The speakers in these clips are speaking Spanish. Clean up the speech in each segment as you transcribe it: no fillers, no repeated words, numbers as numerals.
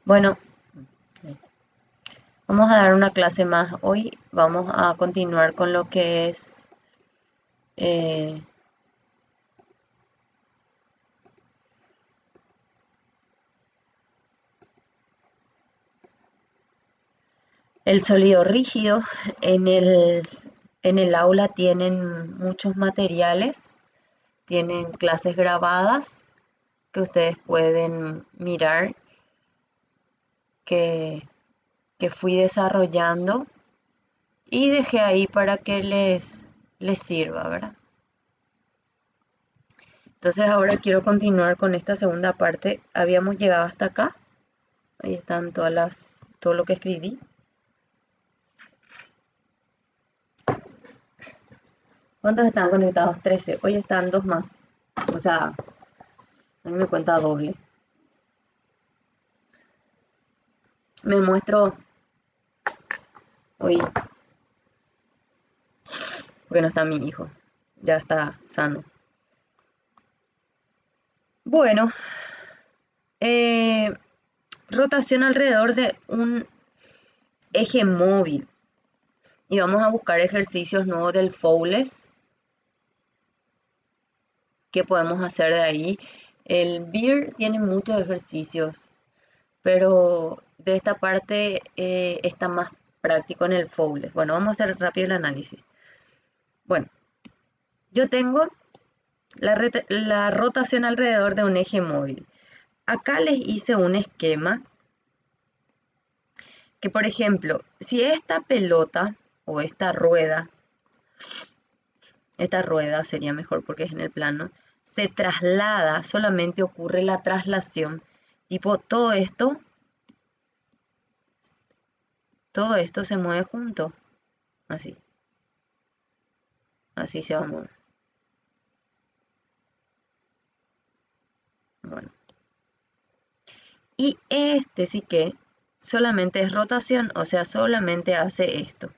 Bueno, vamos a dar una clase más. Hoy vamos a continuar con lo que es eh, el sólido rígido. En en el aula tienen muchos materiales, tienen clases grabadas que ustedes pueden mirar que, que fui desarrollando y dejé ahí para que les sirva, ¿verdad? Entonces ahora quiero continuar con esta segunda parte. Habíamos llegado hasta acá. Ahí están todo lo que escribí. ¿Cuántos están conectados? 13. Hoy están dos más. O sea, a mí me cuenta doble. Me muestro hoy, porque no está mi hijo. Ya está sano. Bueno, eh, rotación alrededor de un eje móvil. Y vamos a buscar ejercicios nuevos del Fowles que podemos hacer de ahí. El BIR tiene muchos ejercicios, pero de esta parte está más práctico en el Fowles. Bueno, vamos a hacer rápido el análisis. Bueno, yo tengo la rotación alrededor de un eje móvil. Acá les hice un esquema que, por ejemplo, si esta pelota o esta rueda sería mejor porque es en el plano, se traslada, solamente ocurre la traslación, tipo todo esto se mueve junto, así, así se va a mover. Bueno, y este sí que solamente es rotación, o sea, solamente hace esto,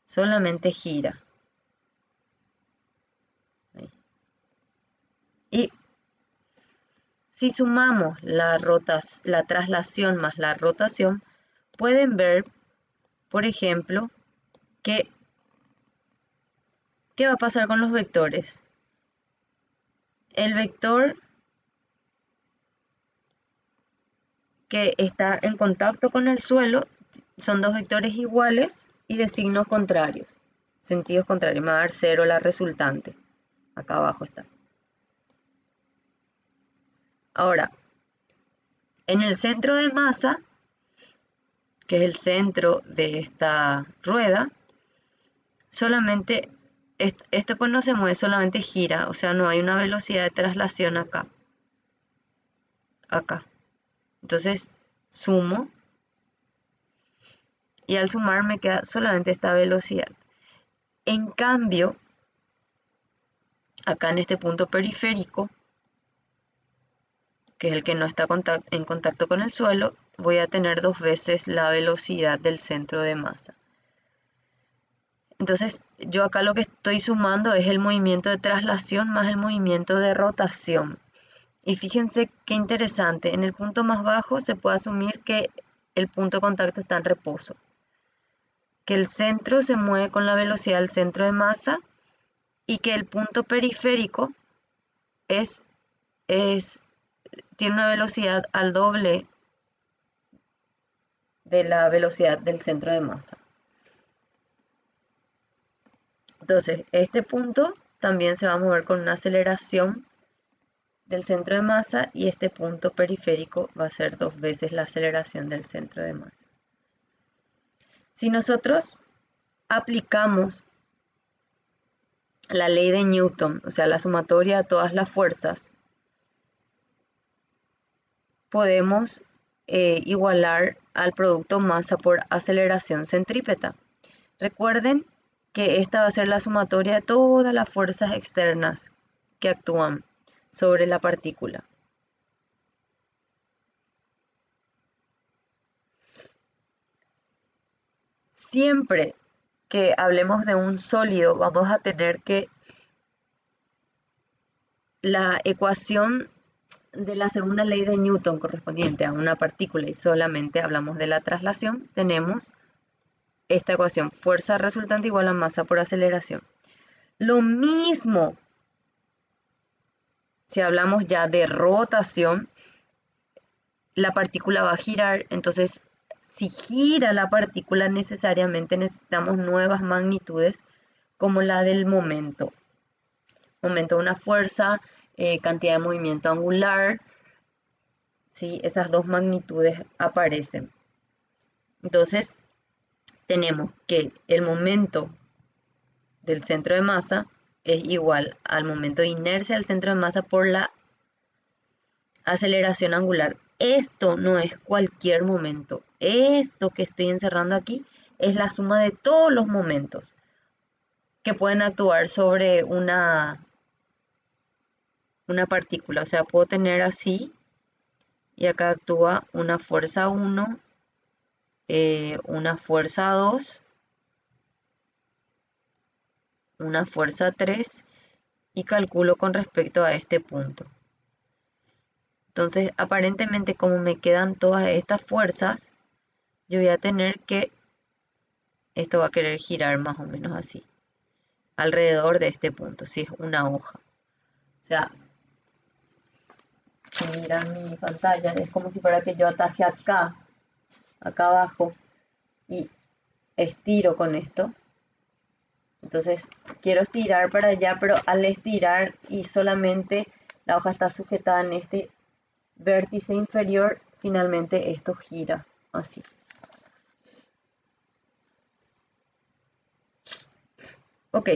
solamente gira. Ahí. Y si sumamos la traslación más la rotación, pueden ver, por ejemplo, que ¿qué va a pasar con los vectores? El vector que está en contacto con el suelo son dos vectores iguales y de signos contrarios, sentidos contrarios. Me va a dar 0 la resultante. Acá abajo está. Ahora, en el centro de masa, que es el centro de esta rueda, solamente esto pues no se mueve, solamente gira, o sea, no hay una velocidad de traslación acá. Entonces sumo y al sumar me queda solamente esta velocidad. En cambio, acá en este punto periférico, que es el que no está en contacto con el suelo, voy a tener dos veces la velocidad del centro de masa. Entonces, yo acá lo que estoy sumando es el movimiento de traslación más el movimiento de rotación. Y fíjense qué interesante, en el punto más bajo se puede asumir que el punto de contacto está en reposo, que el centro se mueve con la velocidad del centro de masa y que el punto periférico es, es, tiene una velocidad al doble de la velocidad del centro de masa. Entonces, este punto también se va a mover con una aceleración del centro de masa y este punto periférico va a ser dos veces la aceleración del centro de masa. Si nosotros aplicamos la ley de Newton, o sea, la sumatoria de todas las fuerzas, podemos igualar al producto masa por aceleración centrípeta. Recuerden que esta va a ser la sumatoria de todas las fuerzas externas que actúan sobre la partícula. Siempre que hablemos de un sólido, vamos a tener que la ecuación de la segunda ley de Newton correspondiente a una partícula y solamente hablamos de la traslación, tenemos esta ecuación, fuerza resultante igual a masa por aceleración. Lo mismo si hablamos ya de rotación, la partícula va a girar, entonces si gira la partícula necesariamente necesitamos nuevas magnitudes como la del momento. Momento de una fuerza, cantidad de movimiento angular, ¿sí? Esas dos magnitudes aparecen. Entonces tenemos que el momento del centro de masa es igual al momento de inercia del centro de masa por la aceleración angular. Esto no es cualquier momento. Esto que estoy encerrando aquí es la suma de todos los momentos que pueden actuar sobre una partícula. O sea, puedo tener así y acá actúa una fuerza 1, una fuerza 2, una fuerza 3 y calculo con respecto a este punto. Entonces, aparentemente, como me quedan todas estas fuerzas, yo voy a tener que, esto va a querer girar más o menos así, alrededor de este punto, si es una hoja. O sea, si miran mi pantalla, es como si fuera que yo ataje acá abajo, y estiro con esto. Entonces, quiero estirar para allá, pero al estirar y solamente la hoja está sujetada en este vértice inferior, finalmente esto gira así. Ok.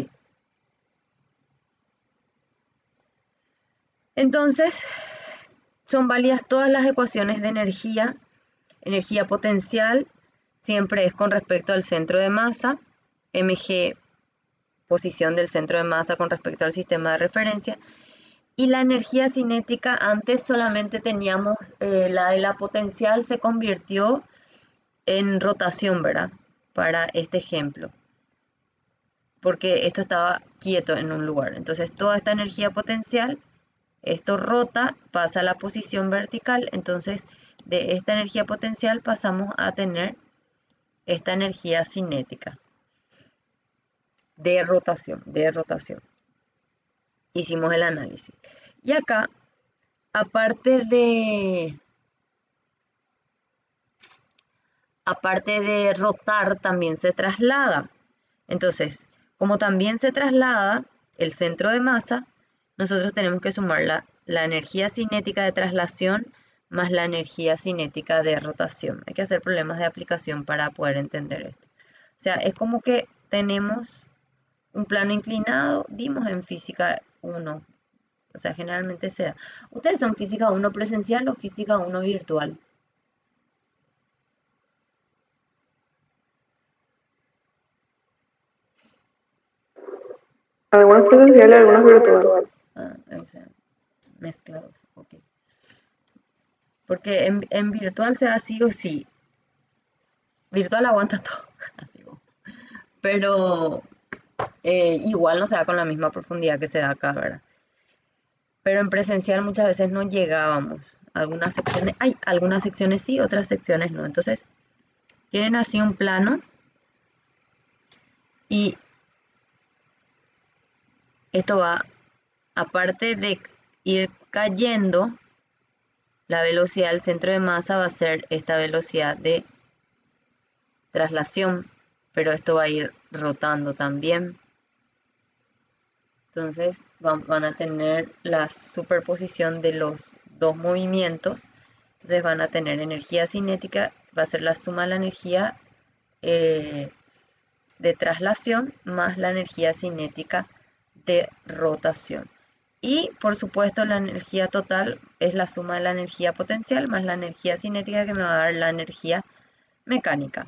Entonces, son válidas todas las ecuaciones de energía. Energía potencial siempre es con respecto al centro de masa. Mg, posición del centro de masa con respecto al sistema de referencia. Y la energía cinética, antes solamente teníamos la de la potencial, se convirtió en rotación, ¿verdad? Para este ejemplo. Porque esto estaba quieto en un lugar. Entonces toda esta energía potencial, esto rota, pasa a la posición vertical. Entonces de esta energía potencial pasamos a tener esta energía cinética. De rotación, de rotación. Hicimos el análisis. Y acá, aparte de rotar, también se traslada. Entonces, como también se traslada el centro de masa, nosotros tenemos que sumar la energía cinética de traslación más la energía cinética de rotación. Hay que hacer problemas de aplicación para poder entender esto. O sea, es como que tenemos un plano inclinado, dimos en física 1. O sea, generalmente se da. ¿Ustedes son física 1 presencial o física 1 virtual? Algunos presenciales, algunos virtuales. Ah, o sea, mezclados, ok. Porque en virtual se da sí o sí. Virtual aguanta todo. Pero igual no se da con la misma profundidad que se da acá, ¿verdad? Pero en presencial muchas veces no llegábamos. Algunas secciones sí, otras secciones no. Entonces, tienen así un plano y esto va, aparte de ir cayendo, la velocidad del centro de masa va a ser esta velocidad de traslación, pero esto va a ir rotando también. Entonces van a tener la superposición de los dos movimientos. Entonces van a tener energía cinética, va a ser la suma de la energía de traslación más la energía cinética de rotación. Y por supuesto la energía total es la suma de la energía potencial más la energía cinética que me va a dar la energía mecánica.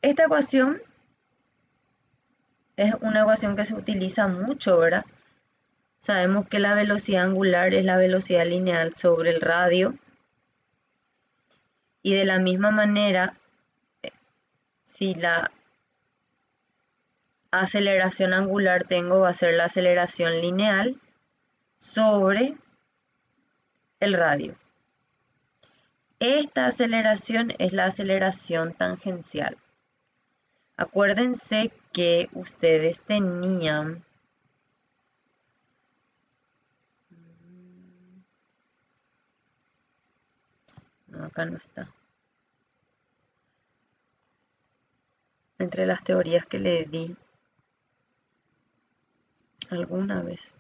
Esta ecuación es una ecuación que se utiliza mucho, ¿verdad? Sabemos que la velocidad angular es la velocidad lineal sobre el radio. Y de la misma manera, si la aceleración angular tengo va a ser la aceleración lineal sobre el radio. Esta aceleración es la aceleración tangencial. Acuérdense que ustedes tenían no, acá no está. Entre las teorías que le di alguna vez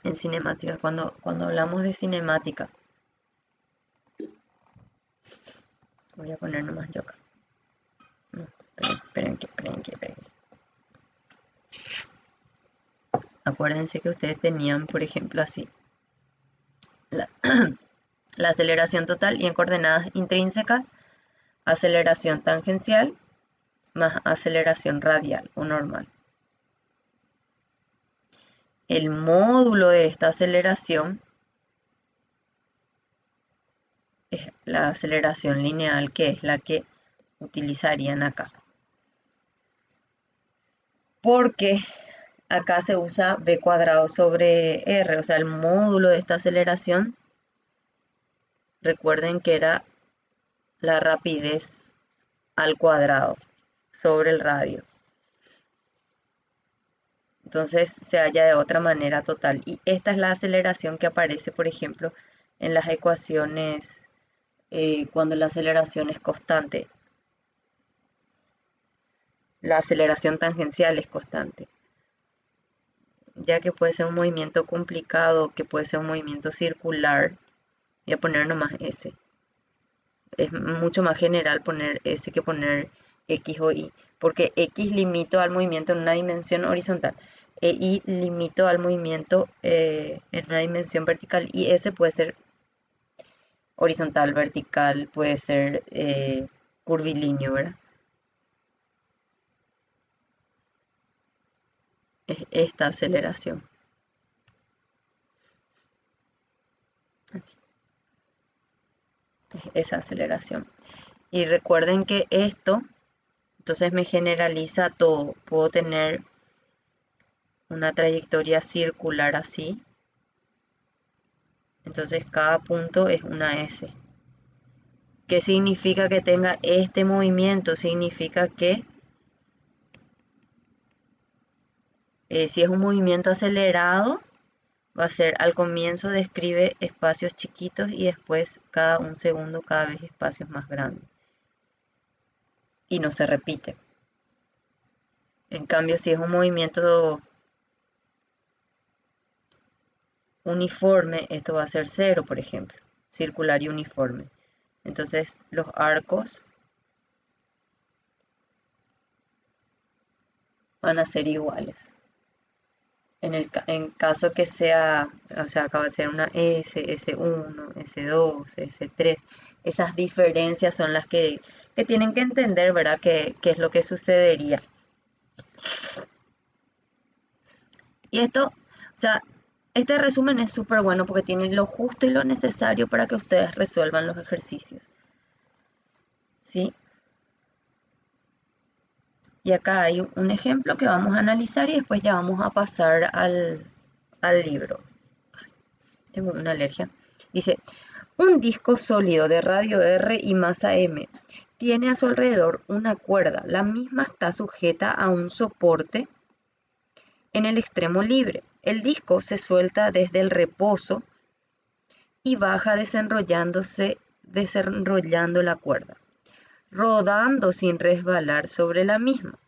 en cinemática, cuando hablamos de cinemática, voy a poner nomás yo acá. No, esperen. Acuérdense que ustedes tenían, por ejemplo, así, la, la aceleración total y en coordenadas intrínsecas, aceleración tangencial más aceleración radial o normal. El módulo de esta aceleración es la aceleración lineal, que es la que utilizarían acá. Porque acá se usa v cuadrado sobre r, o sea, el módulo de esta aceleración, recuerden que era la rapidez al cuadrado sobre el radio. Entonces se halla de otra manera total. Y esta es la aceleración que aparece, por ejemplo, en las ecuaciones cuando la aceleración es constante. La aceleración tangencial es constante, ya que puede ser un movimiento complicado, que puede ser un movimiento circular. Voy a poner nomás S. Es mucho más general poner S que poner X o Y, porque X limito al movimiento en una dimensión horizontal, e Y limito al movimiento en una dimensión vertical, y S puede ser horizontal, vertical, puede ser curvilíneo, ¿verdad? Es esta aceleración. Así. Es esa aceleración. Y recuerden que esto, entonces me generaliza todo. Puedo tener una trayectoria circular así. Entonces cada punto es una S. ¿Qué significa que tenga este movimiento? Significa que si es un movimiento acelerado, va a ser al comienzo describe espacios chiquitos y después cada un segundo cada vez espacios más grandes. Y no se repite. En cambio, si es un movimiento uniforme, esto va a ser 0, por ejemplo. Circular y uniforme. Entonces, los arcos van a ser iguales. En caso que sea, o sea, acaba de ser una S, S1, S2, S3, esas diferencias son las que tienen que entender, ¿verdad? ¿Qué es lo que sucedería? Y esto, o sea, este resumen es súper bueno porque tiene lo justo y lo necesario para que ustedes resuelvan los ejercicios. ¿Sí? Y acá hay un ejemplo que vamos a analizar y después ya vamos a pasar al libro. Tengo una alergia. Dice, un disco sólido de radio R y masa M tiene a su alrededor una cuerda. La misma está sujeta a un soporte en el extremo libre. El disco se suelta desde el reposo y baja desenrollando la cuerda, rodando sin resbalar sobre la misma.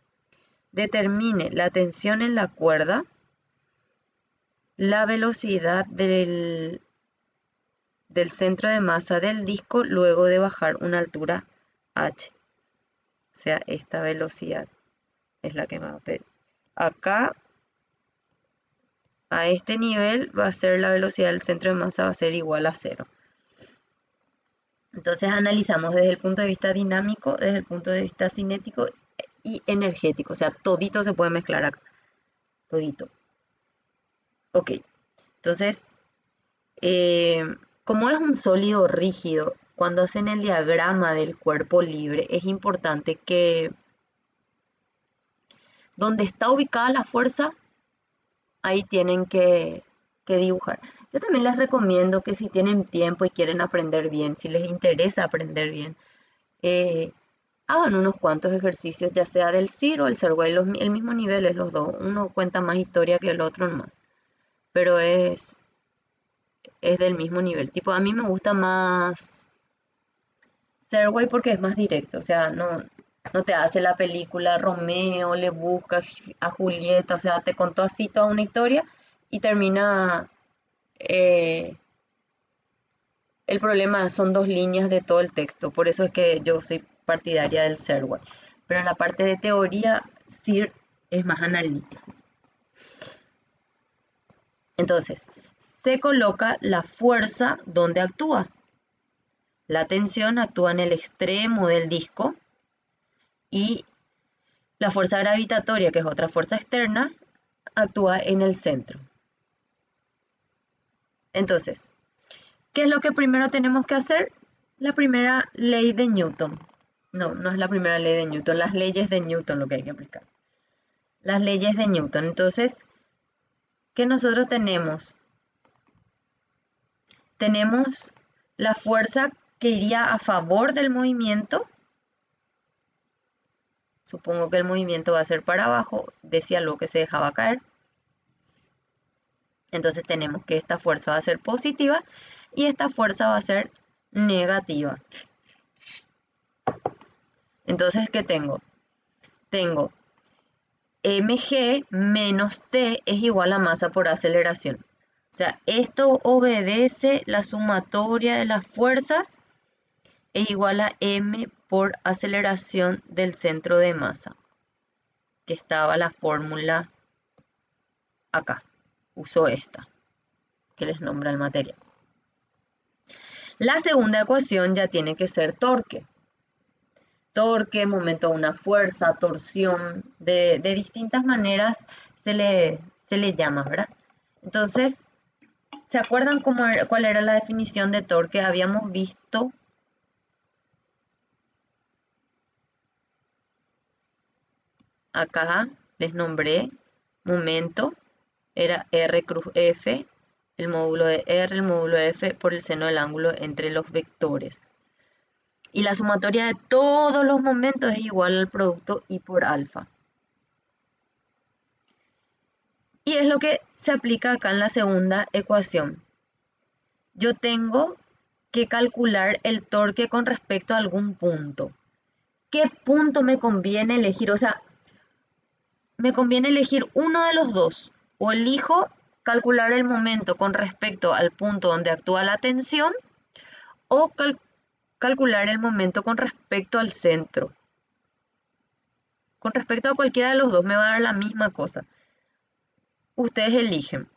Determine la tensión en la cuerda, la velocidad del centro de masa del disco luego de bajar una altura h. O sea, esta velocidad es la que me va a pedir. Acá, a este nivel, va a ser la velocidad del centro de masa va a ser igual a 0. Entonces analizamos desde el punto de vista dinámico, desde el punto de vista cinético y energético. O sea, todito se puede mezclar acá. Todito. Ok. Entonces, como es un sólido rígido, cuando hacen el diagrama del cuerpo libre, es importante que donde está ubicada la fuerza, ahí tienen que dibujar. Yo también les recomiendo que si tienen tiempo y quieren aprender bien, si les interesa aprender bien, eh, hagan unos cuantos ejercicios, ya sea del CIR o el Serway, el mismo nivel es los dos. Uno cuenta más historia que el otro nomás, pero es del mismo nivel. Tipo, a mí me gusta más Serway porque es más directo, o sea, no te hace la película Romeo, le busca a Julieta, o sea, te contó así toda una historia y termina. eh, el problema son dos líneas de todo el texto, por eso es que yo soy partidaria del Serway. Pero en la parte de teoría, SIR es más analítico. Entonces, se coloca la fuerza donde actúa. La tensión actúa en el extremo del disco y la fuerza gravitatoria, que es otra fuerza externa, actúa en el centro. Entonces, ¿qué es lo que primero tenemos que hacer? La primera ley de Newton. No es la primera ley de Newton, las leyes de Newton lo que hay que aplicar. Las leyes de Newton. Entonces, ¿qué nosotros tenemos? Tenemos la fuerza que iría a favor del movimiento. Supongo que el movimiento va a ser para abajo, decía lo que se dejaba caer. Entonces tenemos que esta fuerza va a ser positiva y esta fuerza va a ser negativa. Entonces, ¿qué tengo? Tengo mg menos t es igual a masa por aceleración. O sea, esto obedece la sumatoria de las fuerzas es igual a m por aceleración del centro de masa, que estaba la fórmula acá. Uso esta, que les nombra el material. La segunda ecuación ya tiene que ser torque. Torque, momento de una fuerza, torsión, de distintas maneras se le llama, ¿verdad? Entonces, ¿se acuerdan cuál era la definición de torque? Habíamos visto acá, les nombré momento, era R cruz F, el módulo de R, el módulo de F por el seno del ángulo entre los vectores. Y la sumatoria de todos los momentos es igual al producto I por alfa. Y es lo que se aplica acá en la segunda ecuación. Yo tengo que calcular el torque con respecto a algún punto. ¿Qué punto me conviene elegir? O sea, me conviene elegir uno de los dos. O elijo calcular el momento con respecto al punto donde actúa la tensión o calcular el momento con respecto al centro. Con respecto a cualquiera de los dos me va a dar la misma cosa. Ustedes eligen.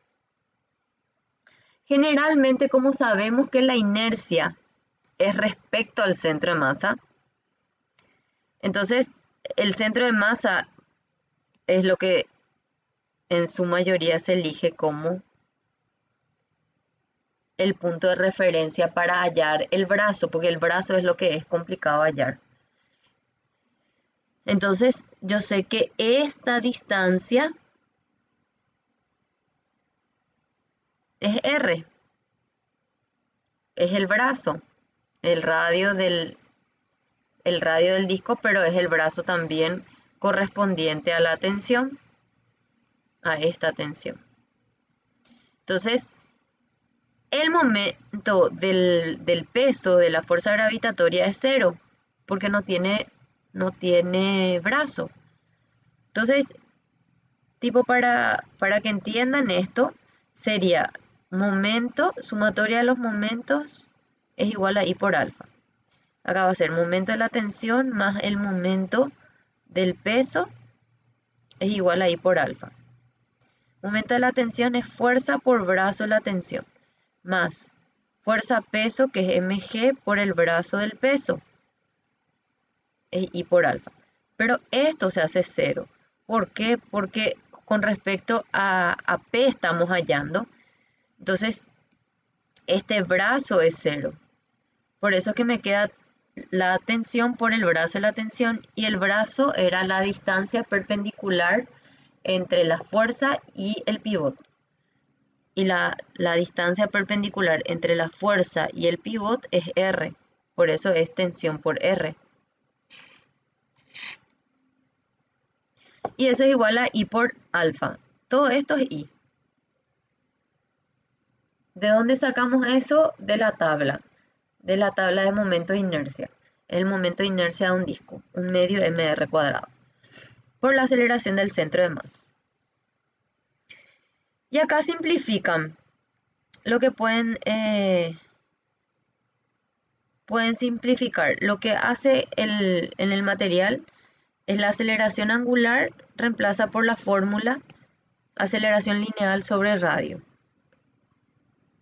Generalmente, como sabemos que la inercia es respecto al centro de masa, entonces el centro de masa es lo que en su mayoría se elige como el punto de referencia para hallar el brazo, porque el brazo es lo que es complicado hallar. Entonces, yo sé que esta distancia es R, es el brazo, el radio del disco, pero es el brazo también correspondiente a la tensión, a esta tensión. Entonces, el momento del peso de la fuerza gravitatoria es cero, porque no tiene brazo. Entonces, tipo para que entiendan esto, sería momento, sumatoria de los momentos es igual a I por alfa. Acá va a ser momento de la tensión más el momento del peso es igual a I por alfa. Momento de la tensión es fuerza por brazo de la tensión, más fuerza peso, que es mg por el brazo del peso, es I por alfa. Pero esto se hace cero. ¿Por qué? Porque con respecto a P estamos hallando. Entonces, este brazo es cero. Por eso es que me queda la tensión por el brazo de la tensión, y el brazo era la distancia perpendicular entre la fuerza y el pivot. Y la distancia perpendicular entre la fuerza y el pivot es R, por eso es tensión por R. Y eso es igual a I por alfa. Todo esto es I. ¿De dónde sacamos eso? De la tabla de momento de inercia. El momento de inercia de un disco, un medio mr cuadrado, por la aceleración del centro de masa. Y acá simplifican. Lo que pueden simplificar. Lo que hace en el material es la aceleración angular, reemplaza por la fórmula aceleración lineal sobre radio.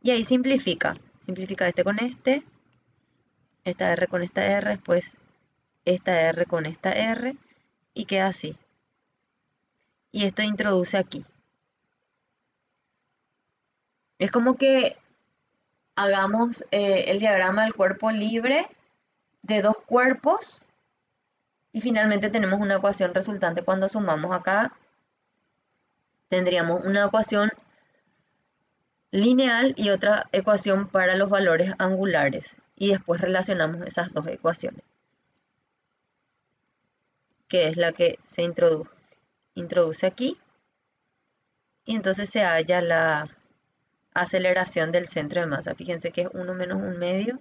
Y ahí simplifica. Simplifica este con este, esta R con esta R, después esta R con esta R, y queda así. Y esto introduce aquí. Es como que hagamos el diagrama del cuerpo libre de dos cuerpos y finalmente tenemos una ecuación resultante. Cuando sumamos acá, tendríamos una ecuación lineal y otra ecuación para los valores angulares. Y después relacionamos esas dos ecuaciones, que es la que se introduce aquí. Y entonces se halla la aceleración del centro de masa. Fíjense que es 1 menos 1 medio.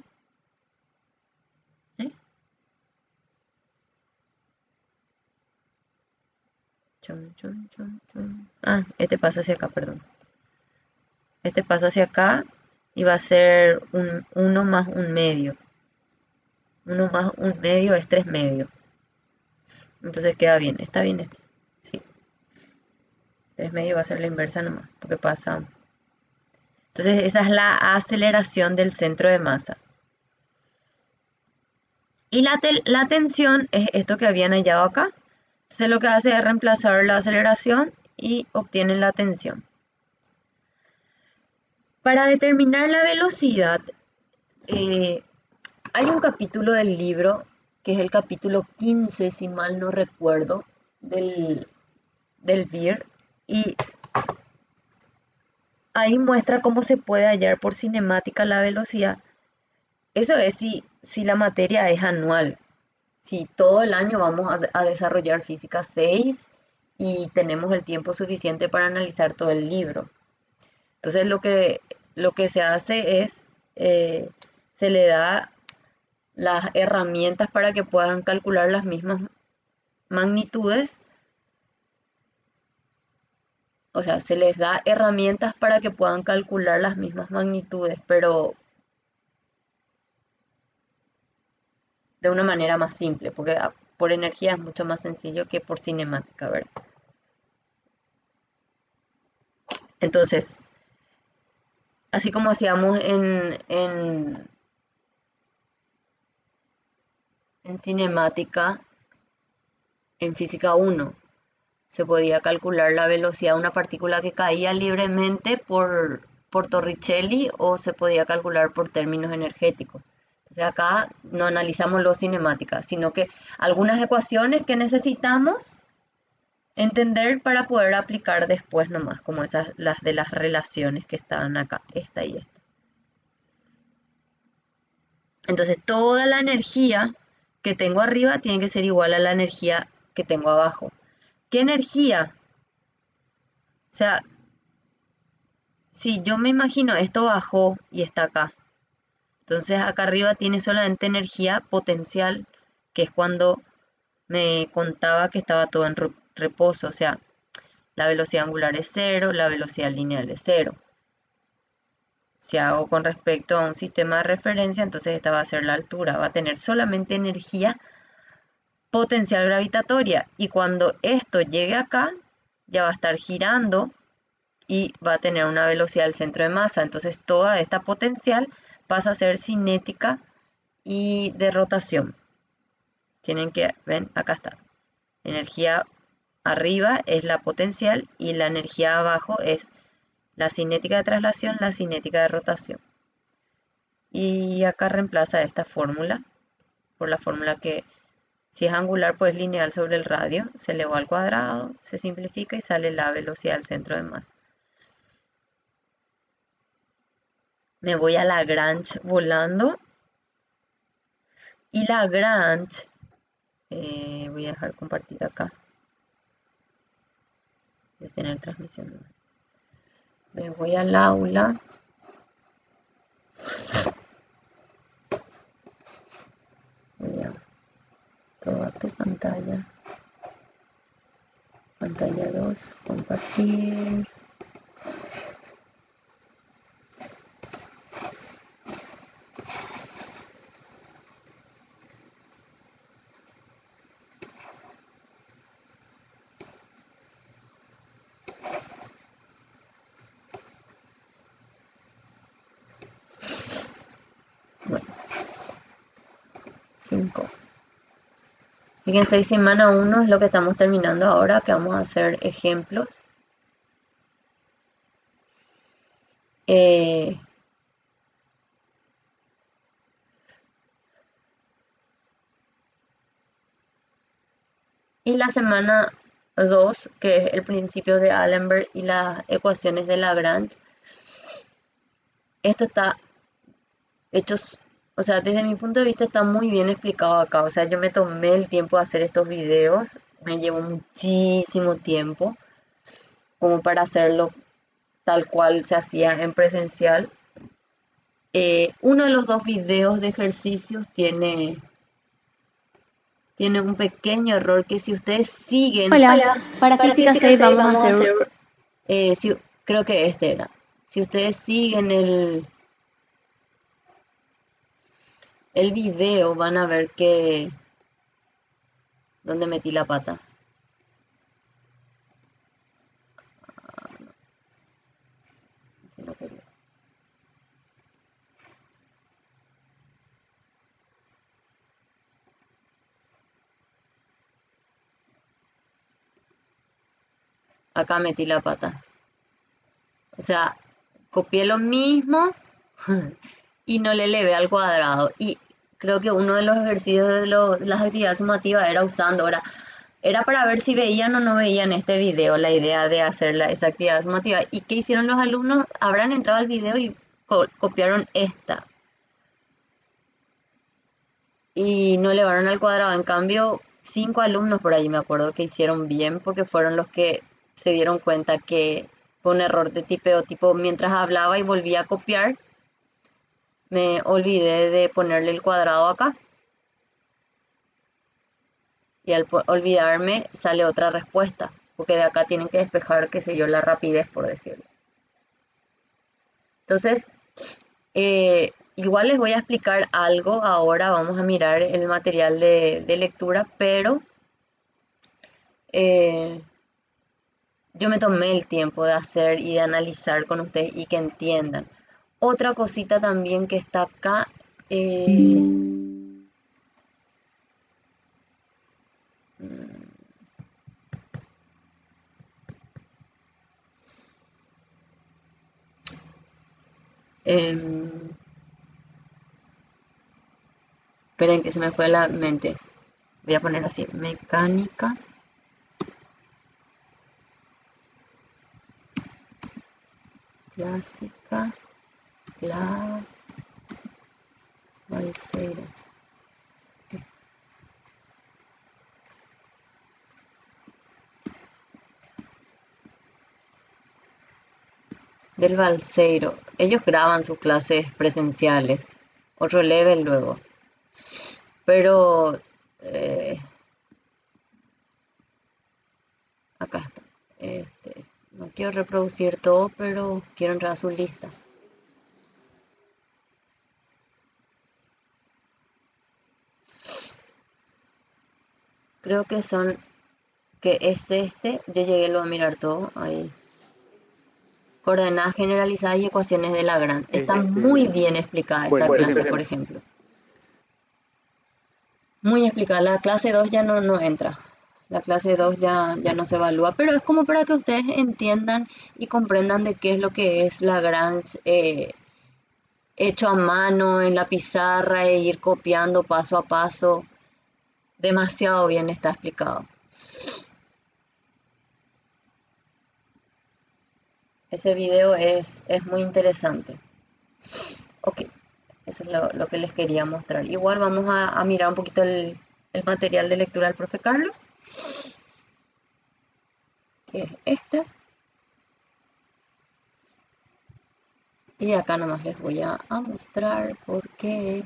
Este pasa hacia acá, perdón. Este pasa hacia acá y va a ser 1 más 1 medio. 1 más 1 medio es 3 medios. Entonces queda bien, está bien este. Sí. 3 medios va a ser la inversa nomás, porque pasa. Entonces esa es la aceleración del centro de masa. Y la tensión es esto que habían hallado acá. Entonces lo que hace es reemplazar la aceleración y obtienen la tensión. Para determinar la velocidad, hay un capítulo del libro, que es el capítulo 15, si mal no recuerdo, del BIR, y ahí muestra cómo se puede hallar por cinemática la velocidad. Eso es si la materia es anual. Si todo el año vamos a desarrollar física 6 y tenemos el tiempo suficiente para analizar todo el libro. Entonces lo que se hace es, se le da las herramientas para que puedan calcular las mismas magnitudes. O sea, se les da herramientas para que puedan calcular las mismas magnitudes, pero de una manera más simple, porque por energía es mucho más sencillo que por cinemática, ¿verdad? Entonces, así como hacíamos en cinemática, en física 1, se podía calcular la velocidad de una partícula que caía libremente por Torricelli, o se podía calcular por términos energéticos. Entonces acá no analizamos lo cinemática, sino que algunas ecuaciones que necesitamos entender para poder aplicar después nomás, como esas, las de las relaciones que están acá, esta y esta. Entonces toda la energía que tengo arriba tiene que ser igual a la energía que tengo abajo. ¿Qué energía? O sea, si yo me imagino esto bajó y está acá, entonces acá arriba tiene solamente energía potencial, que es cuando me contaba que estaba todo en reposo, o sea, la velocidad angular es 0, la velocidad lineal es 0. Si hago con respecto a un sistema de referencia, entonces esta va a ser la altura, va a tener solamente energía potencial gravitatoria, y cuando esto llegue acá, ya va a estar girando y va a tener una velocidad del centro de masa. Entonces toda esta potencial pasa a ser cinética y de rotación. Tienen que, ven, acá está. Energía arriba es la potencial y la energía abajo es la cinética de traslación, la cinética de rotación. Y acá reemplaza esta fórmula por la fórmula que si es angular pues lineal sobre el radio, se elevó al cuadrado, se simplifica y sale la velocidad del centro de masa. Me voy a Lagrange volando y Lagrange, voy a dejar compartir acá, de tener transmisión. Me voy al aula. Voy a toda tu pantalla. Pantalla 2, compartir. Bueno, 5. Fíjense, semana 1 es lo que estamos terminando ahora, que vamos a hacer ejemplos. Y la semana 2, que es el principio de Allenberg y las ecuaciones de Lagrange. Esto está hecho, o sea, desde mi punto de vista está muy bien explicado acá. O sea, yo me tomé el tiempo de hacer estos videos, me llevó muchísimo tiempo como para hacerlo tal cual se hacía en presencial. Uno de los dos videos de ejercicios tiene un pequeño error que si ustedes siguen... Hola, para Física 6 vamos a hacer... creo que este era. Si ustedes siguen el video van a ver que... ¿Dónde metí la pata? Si no quería. Acá metí la pata. O sea, copié lo mismo y no le elevé al cuadrado. Y creo que uno de los ejercicios de las actividades sumativas era usando. Ahora, era para ver si veían o no veían este video, la idea de hacer esa actividad sumativa. ¿Y qué hicieron los alumnos? Habrán entrado al video y copiaron esta. Y no elevaron al cuadrado. En cambio, 5 alumnos por ahí me acuerdo que hicieron bien porque fueron los que se dieron cuenta que fue un error de tipeo. Tipo, mientras hablaba y volvía a copiar, me olvidé de ponerle el cuadrado acá. Y al olvidarme sale otra respuesta, porque de acá tienen que despejar, qué sé yo, la rapidez, por decirlo. Entonces, igual les voy a explicar algo ahora, vamos a mirar el material de lectura, pero yo me tomé el tiempo de hacer y de analizar con ustedes y que entiendan. Otra cosita también que está acá, esperen que se me fue la mente. Voy a poner así, mecánica clásica, la Balseiro. Del Balseiro. Ellos graban sus clases presenciales. Otro level luego. Pero acá está. No quiero reproducir todo, pero quiero entrar a su lista. Creo que son, que es este. Yo llegué luego a mirar todo ahí. Coordenadas generalizadas y ecuaciones de Lagrange. Está muy bien explicada esta clase, por ejemplo. Muy explicada. La clase 2 ya no entra. La clase 2 ya no se evalúa, pero es como para que ustedes entiendan y comprendan de qué es lo que es Lagrange hecho a mano en la pizarra e ir copiando paso a paso. Demasiado bien está explicado. Ese video es muy interesante. Ok, eso es lo que les quería mostrar. Igual vamos a mirar un poquito el material de lectura del profe Carlos, que es este. Y acá nomás les voy a mostrar por qué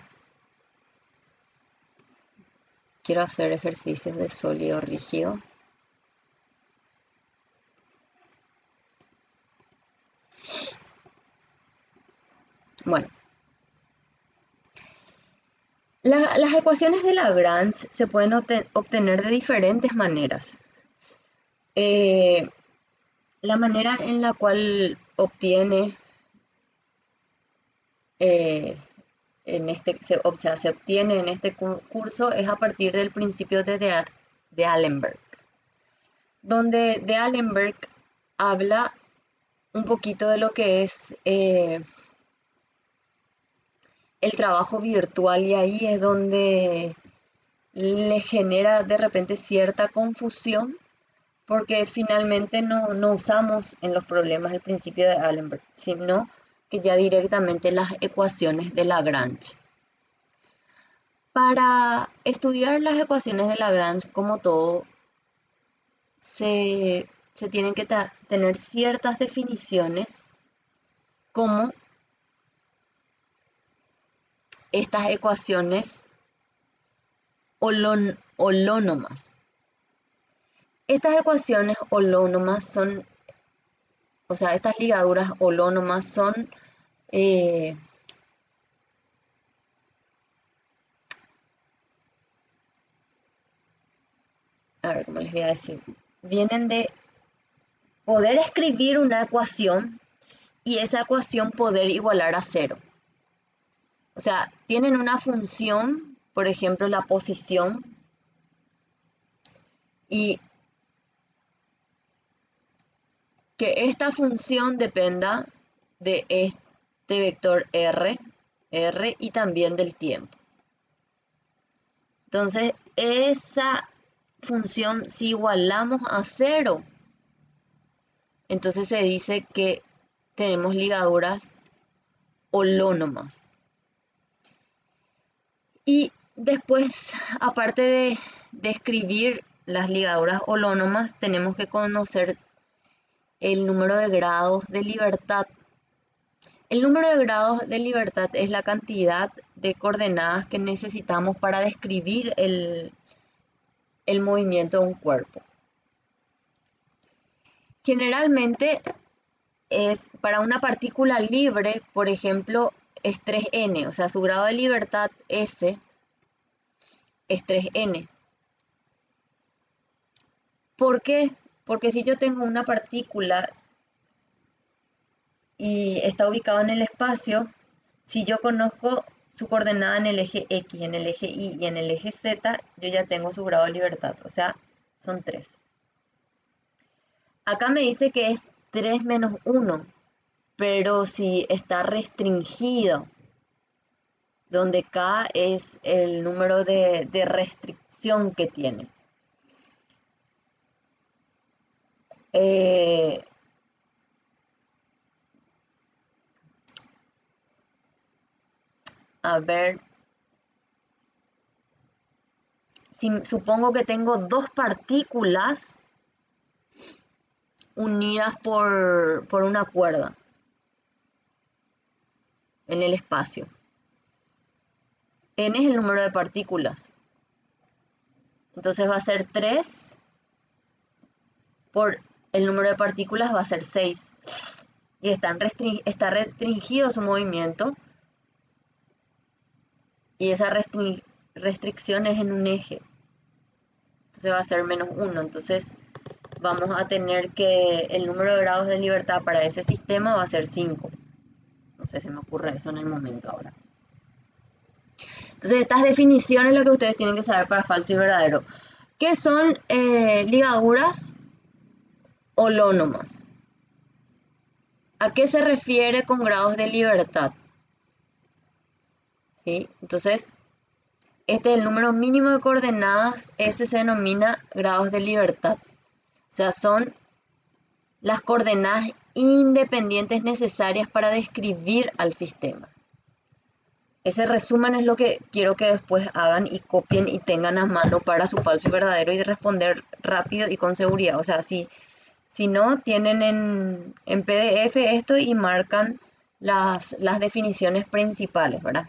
quiero hacer ejercicios de sólido rígido. Bueno, las ecuaciones de Lagrange se pueden obtener de diferentes maneras. La manera en la cual obtiene se obtiene en este curso es a partir del principio de D'Alembert, donde D'Alembert habla un poquito de lo que es el trabajo virtual, y ahí es donde le genera de repente cierta confusión, porque finalmente no usamos en los problemas el principio de D'Alembert, sino que ya directamente las ecuaciones de Lagrange. Para estudiar las ecuaciones de Lagrange, como todo, se tienen que tener ciertas definiciones, como estas ecuaciones holónomas. Estas ecuaciones holónomas son, o sea, estas ligaduras holónomas son a ver, ¿cómo les voy a decir? Vienen de poder escribir una ecuación y esa ecuación poder igualar a cero. O sea, tienen una función, por ejemplo, la posición, y que esta función dependa de este vector r y también del tiempo. Entonces, esa función, si igualamos a cero, entonces se dice que tenemos ligaduras holónomas. Y después, aparte de escribir las ligaduras holónomas, tenemos que conocer el número de grados de libertad. El número de grados de libertad es la cantidad de coordenadas que necesitamos para describir el movimiento de un cuerpo. Generalmente es para una partícula libre, por ejemplo, es 3n, o sea, su grado de libertad S es 3n. ¿Por qué? Porque si yo tengo una partícula y está ubicado en el espacio, si yo conozco su coordenada en el eje X, en el eje Y y en el eje Z, yo ya tengo su grado de libertad, o sea, son 3. Acá me dice que es 3 menos 1, pero si está restringido, donde K es el número de restricción que tiene. A ver, si supongo que tengo dos partículas unidas por una cuerda en el espacio. N es el número de partículas. Entonces va a ser 3 por el número de partículas, va a ser 6. Y está restringido su movimiento. Y esa restricción es en un eje. Entonces va a ser menos 1. Entonces vamos a tener que el número de grados de libertad para ese sistema va a ser 5. No sé, se me ocurre eso en el momento ahora. Entonces estas definiciones es lo que ustedes tienen que saber para falso y verdadero. ¿Qué son ligaduras holónomas? ¿A qué se refiere con grados de libertad? ¿sí? Entonces, este es el número mínimo de coordenadas, ese se denomina grados de libertad. O sea, son las coordenadas independientes necesarias para describir al sistema. Ese resumen es lo que quiero que después hagan y copien y tengan a mano para su falso y verdadero y responder rápido y con seguridad. O sea, si no, tienen en PDF esto y marcan las definiciones principales, ¿verdad?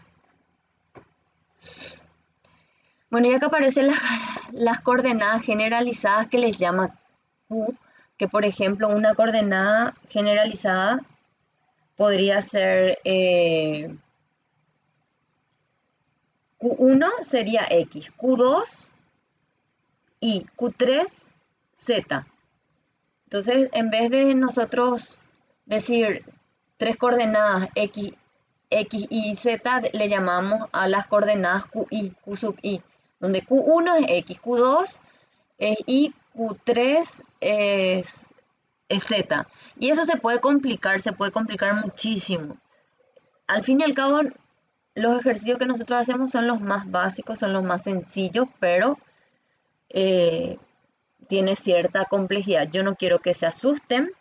Bueno, y acá aparecen las coordenadas generalizadas que les llama Q, que por ejemplo una coordenada generalizada podría ser Q1 sería X, Q2 Y, Q3 Z. Entonces, en vez de nosotros decir tres coordenadas X, Y, Z, le llamamos a las coordenadas QI, Q sub I, donde Q1 es X, Q2 es Y, Q3 es Z. Y eso se puede complicar muchísimo. Al fin y al cabo, los ejercicios que nosotros hacemos son los más básicos, son los más sencillos, pero eh, tiene cierta complejidad. Yo no quiero que se asusten.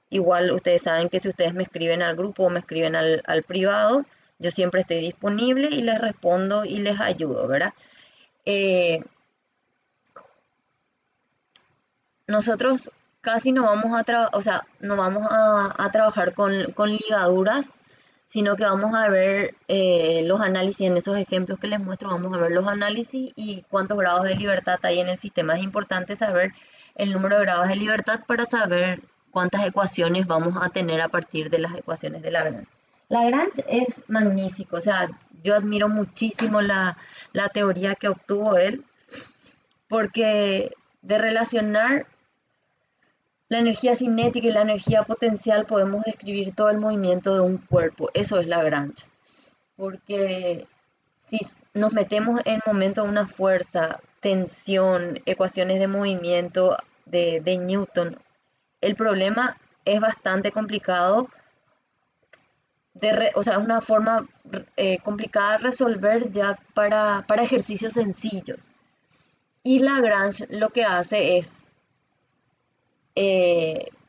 Igual ustedes saben que si ustedes me escriben al grupo o me escriben al privado, yo siempre estoy disponible y les respondo y les ayudo, ¿verdad? Nosotros casi no vamos no vamos a trabajar con ligaduras, sino que vamos a ver los análisis en esos ejemplos que les muestro, vamos a ver los análisis y cuántos grados de libertad hay en el sistema. Es importante saber el número de grados de libertad para saber cuántas ecuaciones vamos a tener a partir de las ecuaciones de Lagrange. Lagrange es magnífico, o sea, yo admiro muchísimo la teoría que obtuvo él, porque de relacionar la energía cinética y la energía potencial podemos describir todo el movimiento de un cuerpo. Eso es Lagrange. Porque si nos metemos en momento de una fuerza, tensión, ecuaciones de movimiento de Newton, el problema es bastante complicado. O sea, es una forma complicada de resolver ya para ejercicios sencillos. Y Lagrange lo que hace es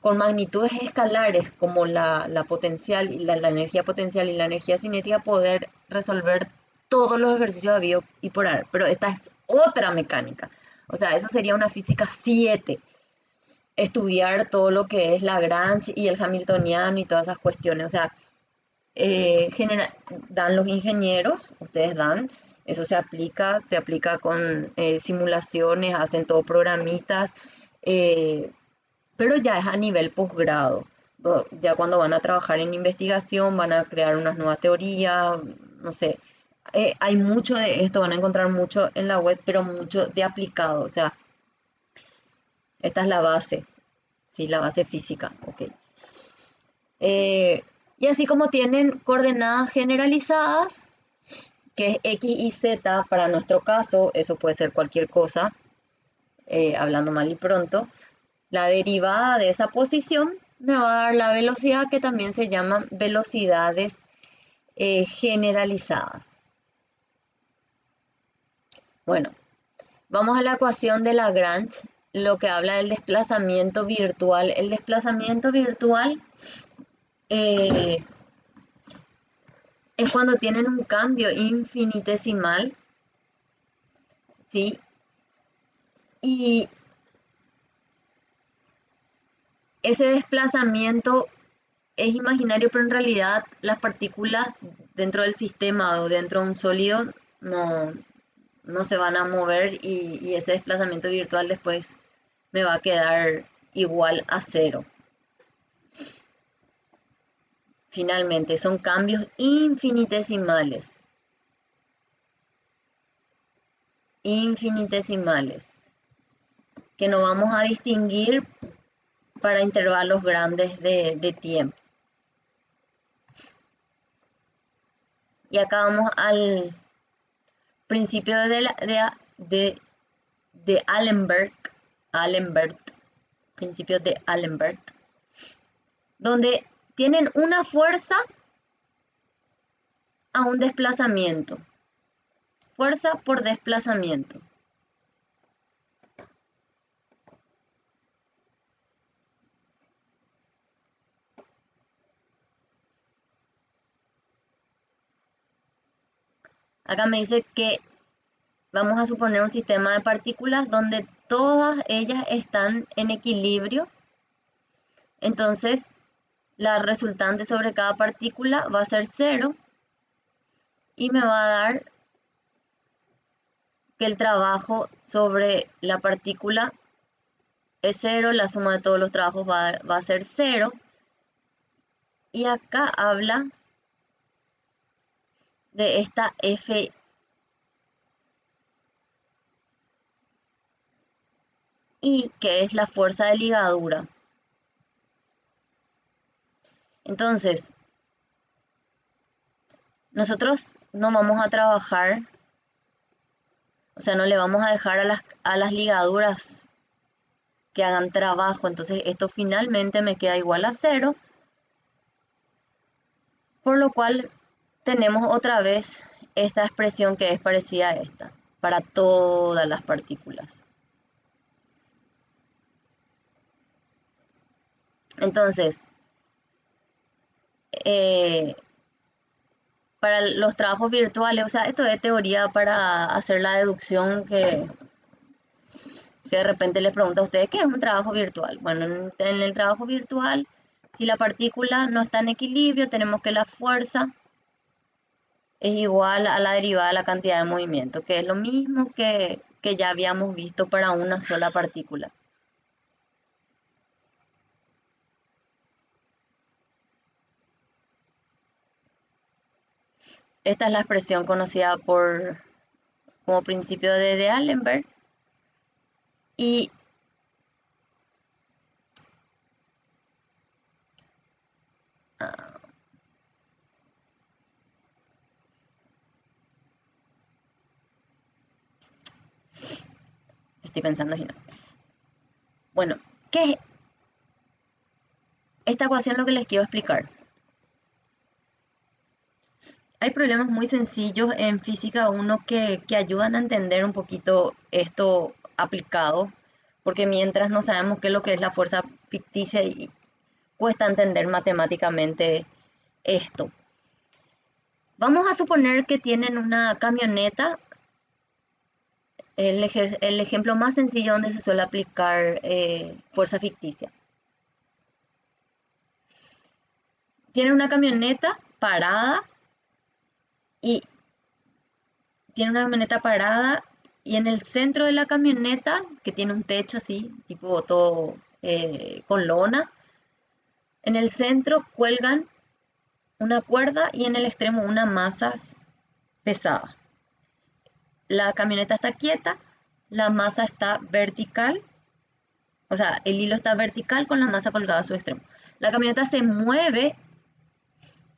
con magnitudes escalares como la potencial y la energía potencial y la energía cinética poder resolver todos los ejercicios habidos y por haber. Pero esta es otra mecánica. O sea, eso sería una física 7. Estudiar todo lo que es Lagrange y el Hamiltoniano y todas esas cuestiones. O sea, dan los ingenieros, ustedes dan, eso se aplica con simulaciones, hacen todo programitas, pero ya es a nivel posgrado. Ya cuando van a trabajar en investigación, van a crear unas nuevas teorías, no sé. Hay mucho de esto, van a encontrar mucho en la web, pero mucho de aplicado. O sea, esta es la base, ¿sí? La base física, ok. Y así como tienen coordenadas generalizadas, que es X y Z para nuestro caso, eso puede ser cualquier cosa, hablando mal y pronto, la derivada de esa posición me va a dar la velocidad, que también se llaman velocidades generalizadas. Bueno, vamos a la ecuación de Lagrange, lo que habla del desplazamiento virtual. El desplazamiento virtual es cuando tienen un cambio infinitesimal, ¿sí? Y ese desplazamiento es imaginario, pero en realidad las partículas dentro del sistema o dentro de un sólido no se van a mover y ese desplazamiento virtual después me va a quedar igual a cero. Finalmente, son cambios infinitesimales. Infinitesimales. Que no vamos a distinguir para intervalos grandes de tiempo. Y acá vamos al principio de Allenberg, principios de Allenberg, donde tienen una fuerza a un desplazamiento. Fuerza por desplazamiento. Acá me dice que vamos a suponer un sistema de partículas donde todas ellas están en equilibrio. Entonces, la resultante sobre cada partícula va a ser 0 y me va a dar que el trabajo sobre la partícula es 0, la suma de todos los trabajos va a ser 0. Y acá habla de esta F I, que es la fuerza de ligadura. Entonces, nosotros no vamos a trabajar, o sea, no le vamos a dejar a las ligaduras que hagan trabajo. Entonces, esto finalmente me queda igual a 0, por lo cual tenemos otra vez esta expresión que es parecida a esta, para todas las partículas. Entonces, para los trabajos virtuales, o sea, esto es teoría para hacer la deducción que de repente les pregunto a ustedes, ¿qué es un trabajo virtual? Bueno, en el trabajo virtual, si la partícula no está en equilibrio, tenemos que la fuerza es igual a la derivada de la cantidad de movimiento, que es lo mismo que ya habíamos visto para una sola partícula. Esta es la expresión conocida como principio de D'Alembert. Y estoy pensando si no. Bueno, ¿qué es esta ecuación? Lo que les quiero explicar. Hay problemas muy sencillos en física 1 que ayudan a entender un poquito esto aplicado, porque mientras no sabemos qué es lo que es la fuerza ficticia y cuesta entender matemáticamente esto. Vamos a suponer que tienen una camioneta, el ejemplo más sencillo donde se suele aplicar fuerza ficticia. Tienen una camioneta parada y en el centro de la camioneta, que tiene un techo así, tipo todo con lona, en el centro cuelgan una cuerda y en el extremo una masa pesada. La camioneta está quieta, la masa está vertical, o sea, el hilo está vertical con la masa colgada a su extremo. La camioneta se mueve